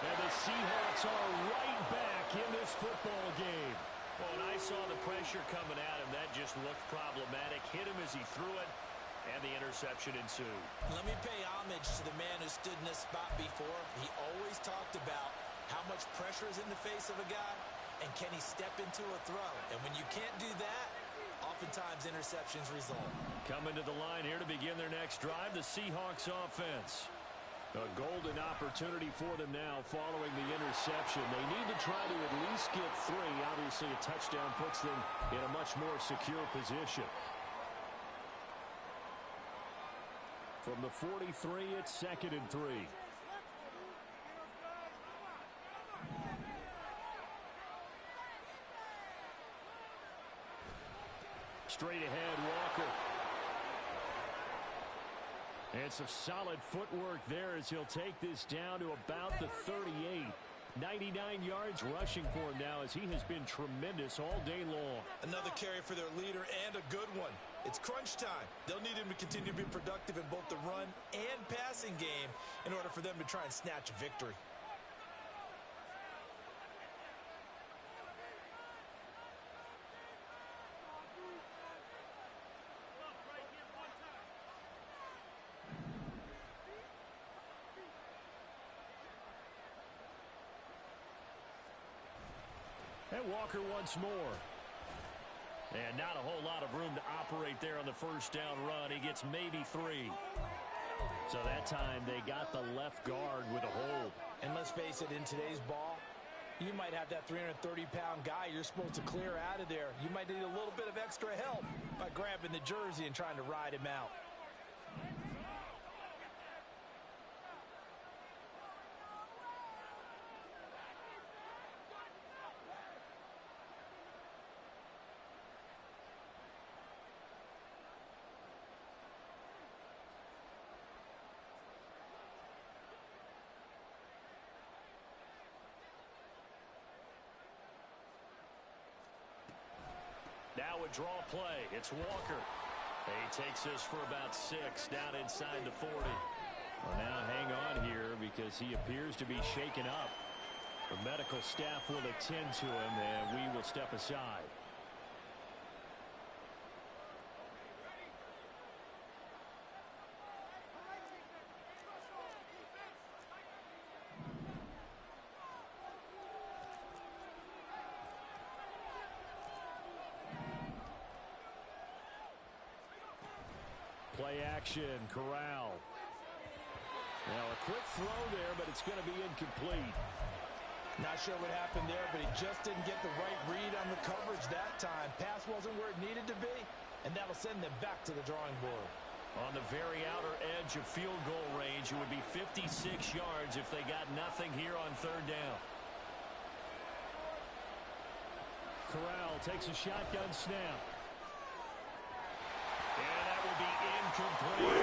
[SPEAKER 1] And the Seahawks are right back in this football game. Well, when I saw the pressure coming at him, that just looked problematic. Hit him as he threw it, and the interception ensued.
[SPEAKER 3] Let me pay homage to the man who stood in this spot before. He always talked about how much pressure is in the face of a guy, and can he step into a throw. And when you can't do that, oftentimes interceptions result.
[SPEAKER 1] Coming to the line here to begin their next drive, the Seahawks offense. A golden opportunity for them now following the interception. They need to try to at least get 3. Obviously, a touchdown puts them in a much more secure position. From the 43, it's 2nd and 3. Straight ahead, Walker. And some solid footwork there as he'll take this down to about the 38. 99 yards rushing for him now as he has been tremendous all day long.
[SPEAKER 3] Another carry for their leader and a good one. It's crunch time. They'll need him to continue to be productive in both the run and passing game in order for them to try and snatch a victory.
[SPEAKER 1] And Walker once more. And not a whole lot of room to operate there on the first down run. He gets maybe 3. So that time they got the left guard with a hold.
[SPEAKER 3] And let's face it, in today's ball, you might have that 330-pound guy you're supposed to clear out of there. You might need a little bit of extra help by grabbing the jersey and trying to ride him out.
[SPEAKER 1] Now a draw play. It's Walker. He takes us for about 6 down inside the 40. Well, now hang on here because he appears to be shaken up. The medical staff will attend to him, and we will step aside. Play action, Corral. Now a quick throw there, but it's going to be incomplete.
[SPEAKER 3] Not sure what happened there, but he just didn't get the right read on the coverage that time. Pass wasn't where it needed to be, and that'll send them back to the drawing board.
[SPEAKER 1] On the very outer edge of field goal range, it would be 56 yards if they got nothing here on 3rd down. Corral takes a shotgun snap. And that will be incomplete.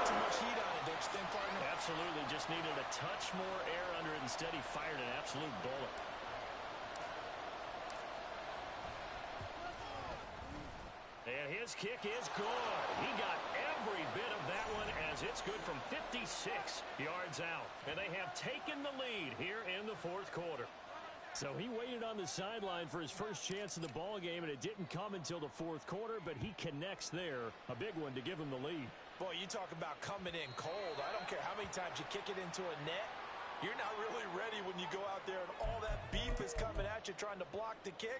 [SPEAKER 3] Too much heat on it, don't you think, partner?
[SPEAKER 1] Absolutely, just needed a touch more air under it. Instead, he fired an absolute bullet. And his kick is good. He got every bit of that one as it's good from 56 yards out. And they have taken the lead here in the 4th quarter. So he waited on the sideline for his first chance in the ball game, and it didn't come until the 4th quarter, but he connects there. A big one to give him the lead.
[SPEAKER 3] Boy, you talk about coming in cold. I don't care how many times you kick it into a net. You're not really ready when you go out there and all that beef is coming at you trying to block the kick.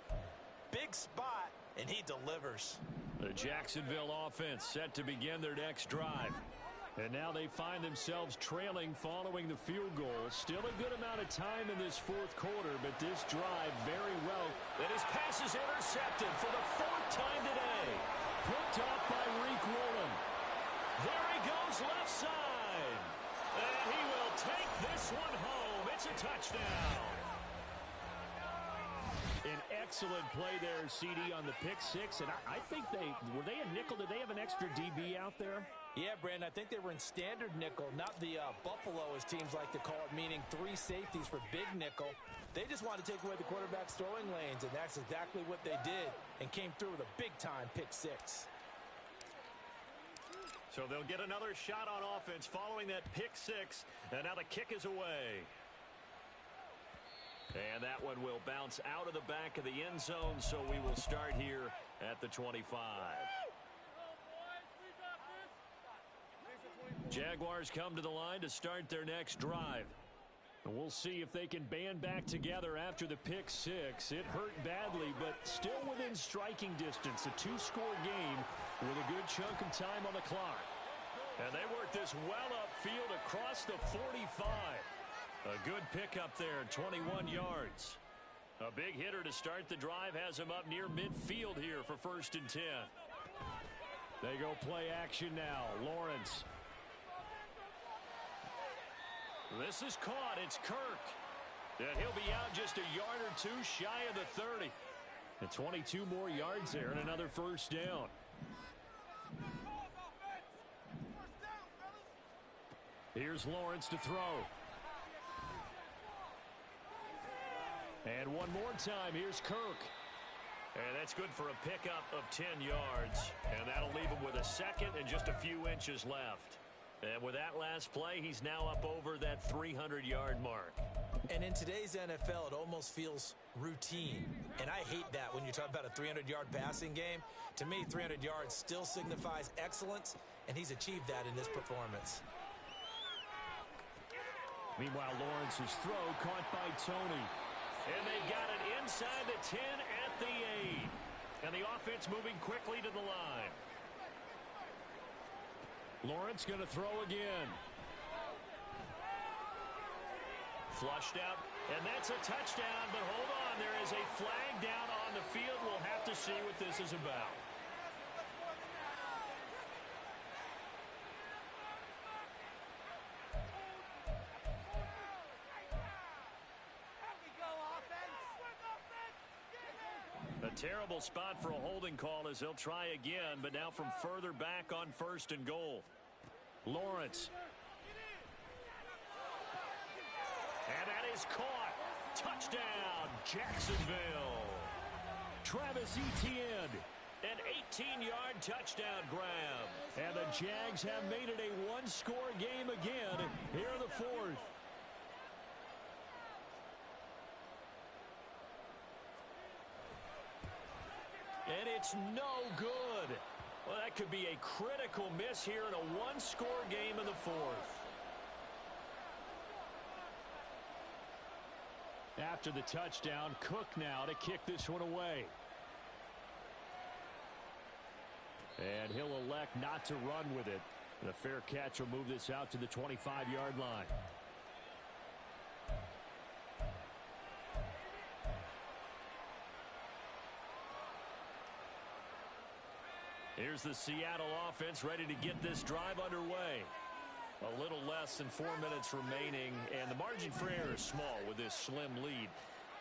[SPEAKER 3] Big spot, and he delivers.
[SPEAKER 1] The Jacksonville offense set to begin their next drive. And now they find themselves trailing following the field goal. Still a good amount of time in this 4th quarter, but this drive very well. And his pass is intercepted for the 4th time today. Picked off by Reek Woolen. There he goes left side. And he will take this one home. It's a touchdown. An Excellent play there, CD, on the pick six. And I think were they a nickel? Did they have an extra DB out there?
[SPEAKER 3] Yeah, Brandon, I think they were in standard nickel, not the Buffalo, as teams like to call it, meaning 3 safeties for big nickel. They just wanted to take away the quarterback's throwing lanes, and that's exactly what they did, and came through with a big-time pick six.
[SPEAKER 1] So they'll get another shot on offense following that pick six, and now the kick is away. And that one will bounce out of the back of the end zone, so we will start here at the 25. Jaguars come to the line to start their next drive. And we'll see if they can band back together after the pick six. It hurt badly, but still within striking distance. A 2-score game with a good chunk of time on the clock. And they work this well upfield across the 45. A good pickup there, 21 yards. A big hitter to start the drive has him up near midfield here for 1st and 10. They go play action now. Lawrence. This is caught. It's Kirk. And he'll be out just a yard or 2 shy of the 30. And 22 more yards there and another 1st down. Here's Lawrence to throw. And one more time, here's Kirk. And that's good for a pickup of 10 yards. And that'll leave him with a second and just a few inches left. And with that last play, he's now up over that 300-yard mark.
[SPEAKER 3] And in today's NFL, it almost feels routine. And I hate that when you talk about a 300-yard passing game. To me, 300 yards still signifies excellence, and he's achieved that in this performance.
[SPEAKER 1] Meanwhile, Lawrence's throw caught by Tony. And they've got it inside the 10 at the 8. And the offense moving quickly to the line. Lawrence going to throw again. Flushed out, and that's a touchdown, but hold on, there is a flag down on the field. We'll have to see what this is about. A terrible spot for a holding call as they'll try again, but now from further back on 1st and goal. Lawrence. And that is caught. Touchdown, Jacksonville. Travis Etienne. An 18-yard touchdown grab. And the Jags have made it a 1-score game again here in the 4th. And it's no good. Well, that could be a critical miss here in a 1-score game in the 4th. After the touchdown, Cook now to kick this one away. And he'll elect not to run with it. And a fair catch will move this out to the 25-yard line. Here's the Seattle offense ready to get this drive underway. A little less than 4 minutes remaining, and the margin for error is small with this slim lead.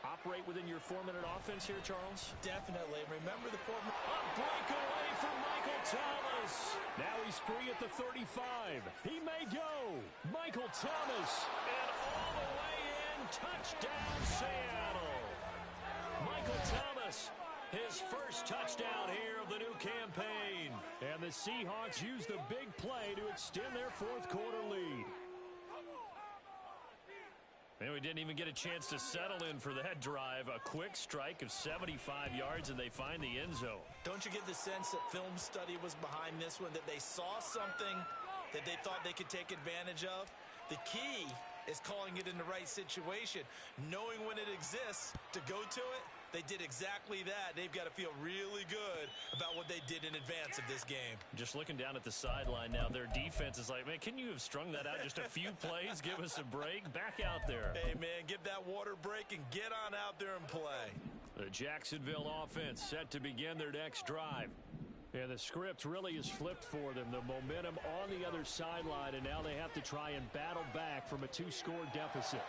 [SPEAKER 1] Operate within your 4-minute offense here, Charles?
[SPEAKER 3] Definitely. Remember the 4 minute.
[SPEAKER 1] A breakaway from Michael Thomas. Now he's free at the 35. He may go. Michael Thomas. And all the way in. Touchdown, Seattle. Michael Thomas. His first touchdown here of the new campaign. And the Seahawks use the big play to extend their 4th quarter lead. And we didn't even get a chance to settle in for that drive. A quick strike of 75 yards, and they find the end zone.
[SPEAKER 3] Don't you get the sense that film study was behind this one, that they saw something that they thought they could take advantage of? The key is calling it in the right situation, knowing when it exists to go to it. They did exactly that. They've got to feel really good about what they did in advance of this game. Just looking down at the sideline now, their defense is like, man, can you have strung that out just a few plays? Give us a break. Back out there. Hey, man, give that water break and get on out there and play. The Jacksonville offense set to begin their next drive. And the script really is flipped for them. The momentum on the other sideline, and now they have to try and battle back from a 2-score deficit.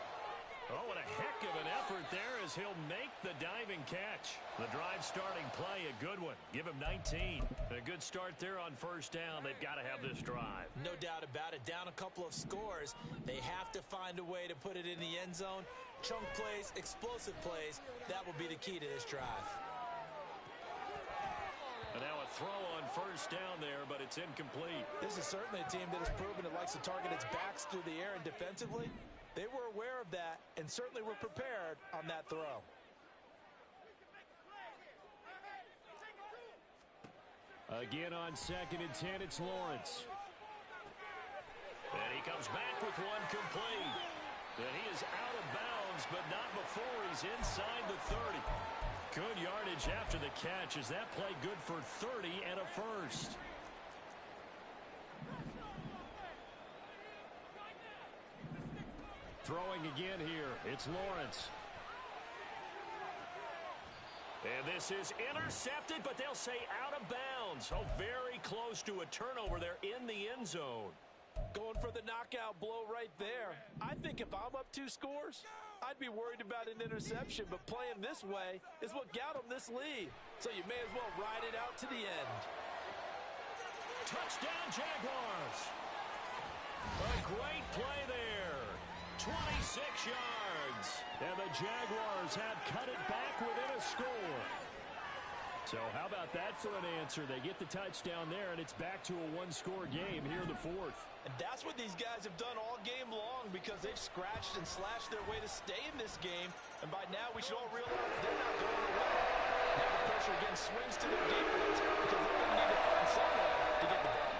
[SPEAKER 1] Oh, and a heck of an effort there as he'll make the diving catch. The drive starting play, a good one. Give him 19. A good start there on first down. They've got to have this drive.
[SPEAKER 3] No doubt about it. Down a couple of scores. They have to find a way to put it in the end zone. Chunk plays, explosive plays. That will be the key to this drive.
[SPEAKER 1] And now a throw on first down there, but it's incomplete.
[SPEAKER 3] This is certainly a team that has proven it likes to target its backs through the air, and defensively, they were aware of that and certainly were prepared on that throw.
[SPEAKER 1] Again on 2nd and 10, it's Lawrence. And he comes back with one complete. And he is out of bounds, but not before he's inside the 30. Good yardage after the catch. Is that play good for 30 and a first? Throwing again here. It's Lawrence. And this is intercepted, but they'll say out of bounds. Oh, very close to a turnover there in the end zone.
[SPEAKER 3] Going for the knockout blow right there. I think if I'm up 2 scores, I'd be worried about an interception, but playing this way is what got them this lead. So you may as well ride it out to the end.
[SPEAKER 1] Touchdown, Jaguars. A great play there. 26 yards. And the Jaguars have cut it back within a score. So how about that for an answer? They get the touchdown there, and it's back to a 1-score game here in the 4th.
[SPEAKER 3] And that's what these guys have done all game long because they've scratched and slashed their way to stay in this game. And by now, we should all realize they're not going away. Now the pressure again swings to their defense because they're going to need to find some way to get the ball.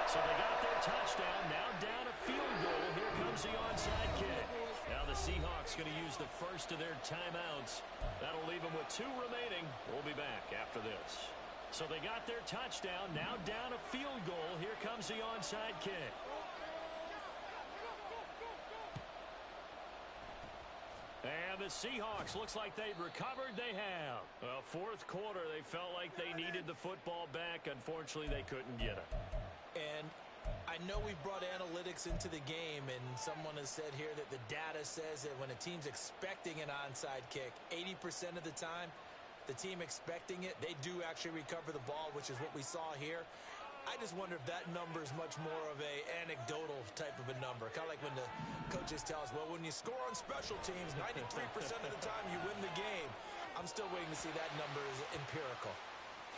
[SPEAKER 1] So they got their touchdown. Now down a field goal. Here comes the onside kick. Now the Seahawks going to use the first of their timeouts. That'll leave them with 2 remaining. We'll be back after this. So they got their touchdown. Now down a field goal. Here comes the onside kick. And the Seahawks, looks like they've recovered. They have. Well, 4th quarter, they felt like they needed the football back. Unfortunately, they couldn't get it.
[SPEAKER 3] And I know we brought analytics into the game, and someone has said here that the data says that when a team's expecting an onside kick, 80% of the time, the team expecting it, they do actually recover the ball, which is what we saw here. I just wonder if that number is much more of a anecdotal type of a number. Kind of like when the coaches tell us, well, when you score on special teams, 93% of the time you win the game. I'm still waiting to see that number is empirical.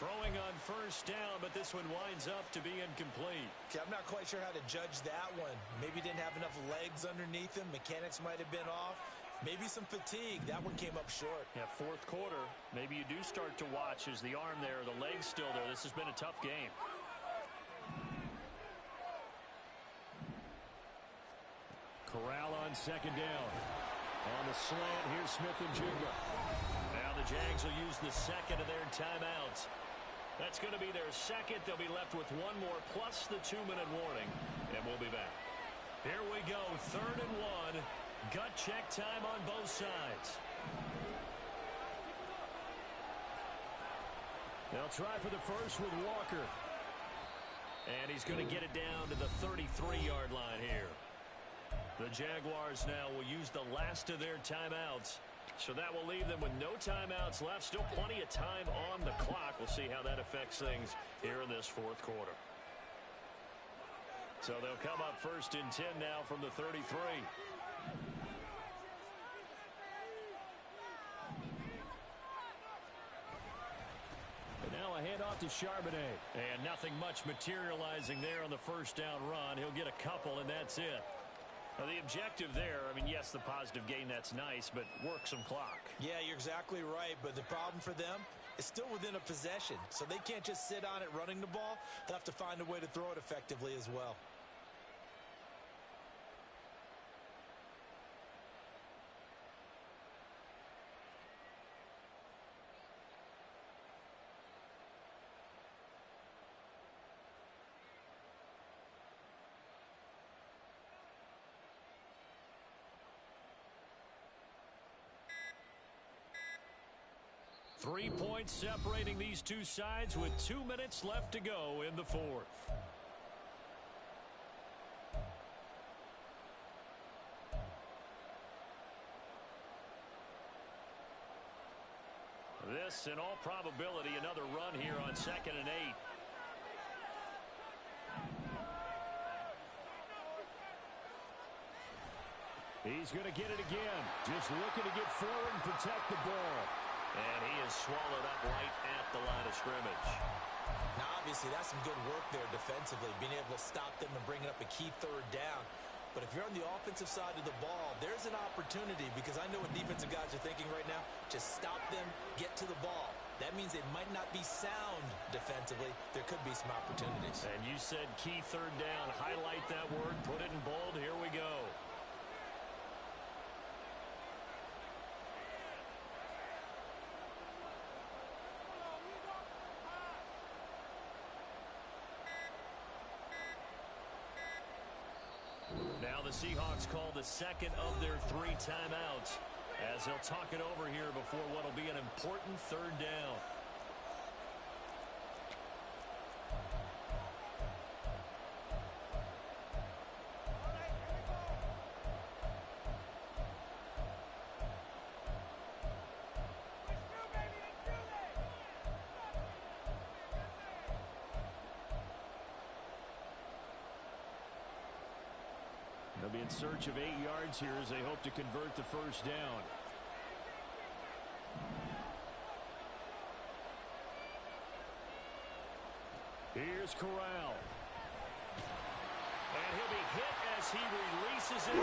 [SPEAKER 1] Throwing on first down, but this one winds up to be incomplete.
[SPEAKER 3] See, I'm not quite sure how to judge that one. Maybe didn't have enough legs underneath him. Mechanics might have been off. Maybe some fatigue. That one came up short.
[SPEAKER 1] Yeah, 4th quarter. Maybe you do start to watch as the arm there, the leg's still there. This has been a tough game. Corral on 2nd down. On the slant, here's Smith and Jigba. Now the Jags will use the 2nd of their timeouts. That's going to be their 2nd. They'll be left with 1 more plus the 2-minute warning, and we'll be back. Here we go, 3rd and 1. Gut check time on both sides. They'll try for the first with Walker. And he's going to get it down to the 33-yard line here. The Jaguars now will use the last of their timeouts. So that will leave them with no timeouts left. Still plenty of time on the clock. We'll see how that affects things here in this 4th quarter. So they'll come up 1st and 10 now from the 33. And now a handoff to Charbonnet. And nothing much materializing there on the first down run. He'll get a couple, and that's it. Now, the objective there, I mean, yes, the positive gain, that's nice, but work some clock.
[SPEAKER 3] Yeah, you're exactly right, but the problem for them is still within a possession, so they can't just sit on it running the ball. They'll have to find a way to throw it effectively as well.
[SPEAKER 1] Three points separating these two sides with 2 minutes left to go in the 4th. Yes, in all probability, another run here on 2nd and 8. He's going to get it again. Just looking to get forward and protect the ball. And he is swallowed up right at the line of scrimmage.
[SPEAKER 3] Now, obviously, that's some good work there defensively, being able to stop them and bringing up a key 3rd down. But if you're on the offensive side of the ball, there's an opportunity, because I know what defensive guys are thinking right now. Just stop them, get to the ball. That means it might not be sound defensively. There could be some opportunities.
[SPEAKER 1] And you said key 3rd down. Highlight that word, put it in bold. Here we go. Now the Seahawks call the 2nd of their 3 timeouts as they'll talk it over here before what will be an important 3rd down. They'll be in search of 8 yards here as they hope to convert the 1st down. Here's Corral. And he'll be hit as he releases it.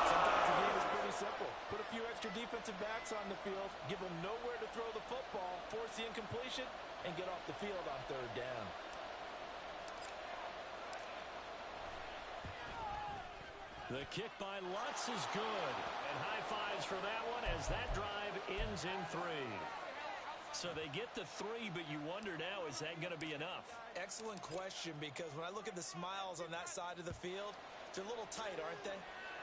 [SPEAKER 3] Sometimes the game is pretty simple. Put a few extra defensive backs on the field, give them nowhere to throw the football, force the incompletion, and get off the field on 3rd down.
[SPEAKER 1] The kick by Lutz is good. And high fives for that one as that drive ends in 3. So they get the 3, but you wonder now, is that going to be enough?
[SPEAKER 3] Excellent question, because when I look at the smiles on that side of the field, they're a little tight, aren't they?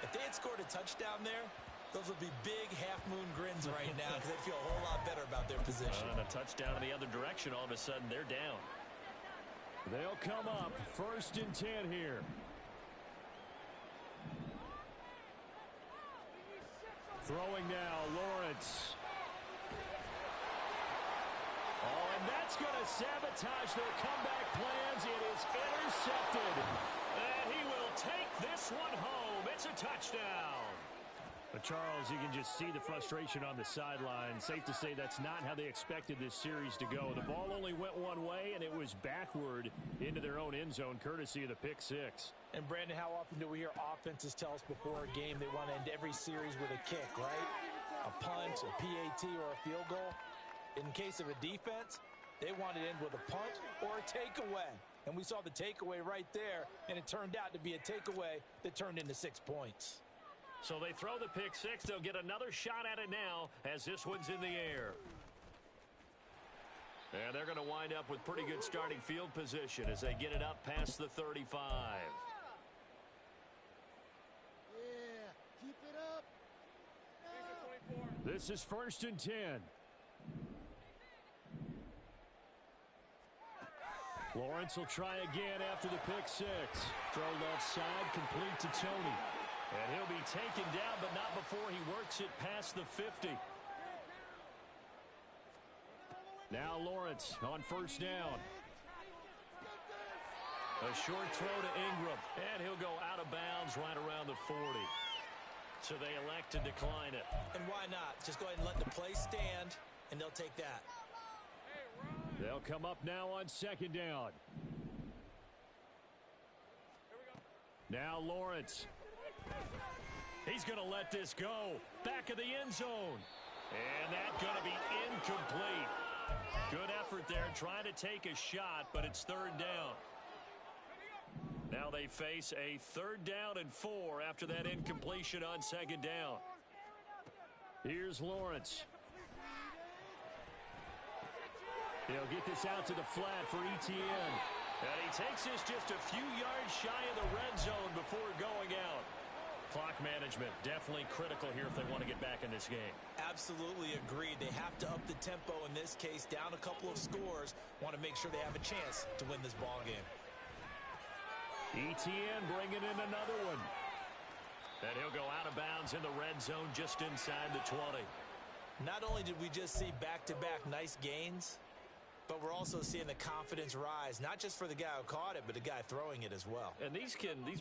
[SPEAKER 3] If they had scored a touchdown there, those would be big half-moon grins right now because they feel a whole lot better about their position.
[SPEAKER 1] And a touchdown in the other direction, all of a sudden they're down. They'll come up 1st and 10 here. Throwing now, Lawrence. Oh, and that's going to sabotage their comeback plans. It is intercepted. And he will take this one home. It's a touchdown. But Charles, you can just see the frustration on the sideline. Safe to say that's not how they expected this series to go. The ball only went one way, and it was backward into their own end zone, courtesy of the pick 6.
[SPEAKER 3] And, Brandon, how often do we hear offenses tell us before a game they want to end every series with a kick, right? A punt, a PAT, or a field goal. In case of a defense, they want to end with a punt or a takeaway. And we saw the takeaway right there, and it turned out to be a takeaway that turned into 6 points.
[SPEAKER 1] So they throw the pick 6. They'll get another shot at it now as this one's in the air. And they're going to wind up with pretty good starting field position as they get it up past the 35.
[SPEAKER 2] Yeah, keep it up.
[SPEAKER 1] This is 1st and 10. Lawrence will try again after the pick 6. Throw left side, complete to Tony. And he'll be taken down, but not before he works it past the 50. Now Lawrence on 1st down. A short throw to Ingram, and he'll go out of bounds right around the 40. So they elect to decline it.
[SPEAKER 3] And why not? Just go ahead and let the play stand, and they'll take that.
[SPEAKER 1] They'll come up now on 2nd down. Now Lawrence. He's going to let this go. Back of the end zone. And that's going to be incomplete. Good effort there, trying to take a shot, but it's 3rd down. Now they face a 3rd down and 4 after that incompletion on 2nd down. Here's Lawrence. He'll get this out to the flat for Etienne. And he takes this just a few yards shy of the red zone before going out. Clock management definitely critical here if they want to get back in this game.
[SPEAKER 3] Absolutely agreed. They have to up the tempo in this case, down a couple of scores. Want to make sure they have a chance to win this ball game.
[SPEAKER 1] Etienne bringing in another one. And he'll go out of bounds in the red zone just inside the 20.
[SPEAKER 3] Not only did we just see back-to-back nice gains, but we're also seeing the confidence rise, not just for the guy who caught it, but the guy throwing it as well.
[SPEAKER 1] And these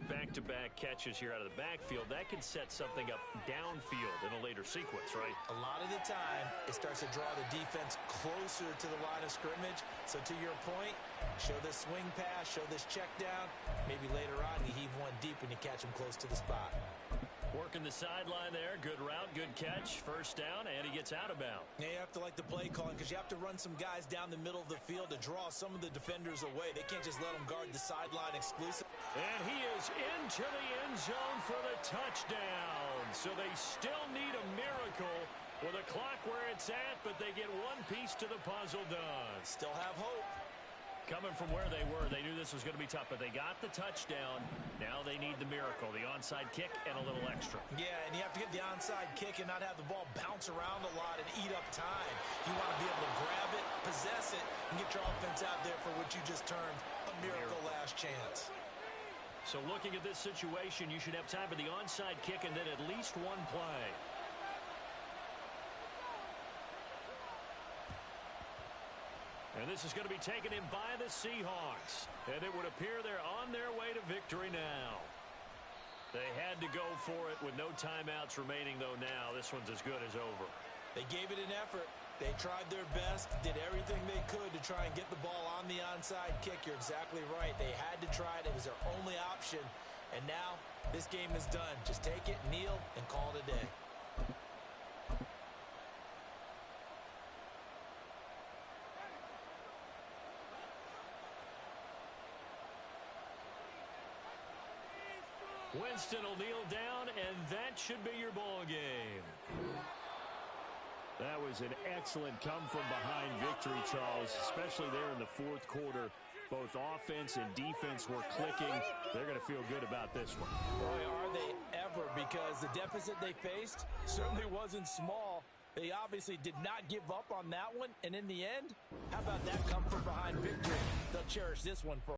[SPEAKER 1] back-to-back catches here out of the backfield, that can set something up downfield in a later sequence, right?
[SPEAKER 3] A lot of the time, it starts to draw the defense closer to the line of scrimmage. So to your point, show this swing pass, show this check down. Maybe later on, you heave one deep when you catch him close to the spot.
[SPEAKER 1] Working the sideline there. Good route, good catch. First down, and he gets out of bounds.
[SPEAKER 3] Yeah, you have to like the play calling because you have to run some guys down the middle of the field to draw some of the defenders away. They can't just let them guard the sideline exclusive.
[SPEAKER 1] And he is into the end zone for the touchdown. So they still need a miracle with a clock where it's at, but they get one piece to the puzzle done.
[SPEAKER 3] Still have hope.
[SPEAKER 1] Coming from where they were, they knew this was going to be tough, but they got the touchdown. Now they need the miracle, the onside kick and a little extra.
[SPEAKER 3] Yeah, and you have to get the onside kick and not have the ball bounce around a lot and eat up time. You want to be able to grab it, possess it, and get your offense out there for what you just termed a miracle last chance.
[SPEAKER 1] So looking at this situation, you should have time for the onside kick and then at least one play. And this is going to be taken in by the Seahawks. And it would appear they're on their way to victory now. They had to go for it with no timeouts remaining, though now. This one's as good as over.
[SPEAKER 3] They gave it an effort. They tried their best, did everything they could to try and get the ball on the onside kick. You're exactly right. They had to try it. It was their only option. And now this game is done. Just take it, kneel, and call it a day.
[SPEAKER 1] Winston will kneel down, and that should be your ball game. That was an excellent come-from-behind victory, Charles, especially there in the fourth quarter. Both offense and defense were clicking. They're going to feel good about this one.
[SPEAKER 3] Boy, are they ever, because the deficit they faced certainly wasn't small. They obviously did not give up on that one, and in the end, how about that come-from-behind victory? They'll cherish this one for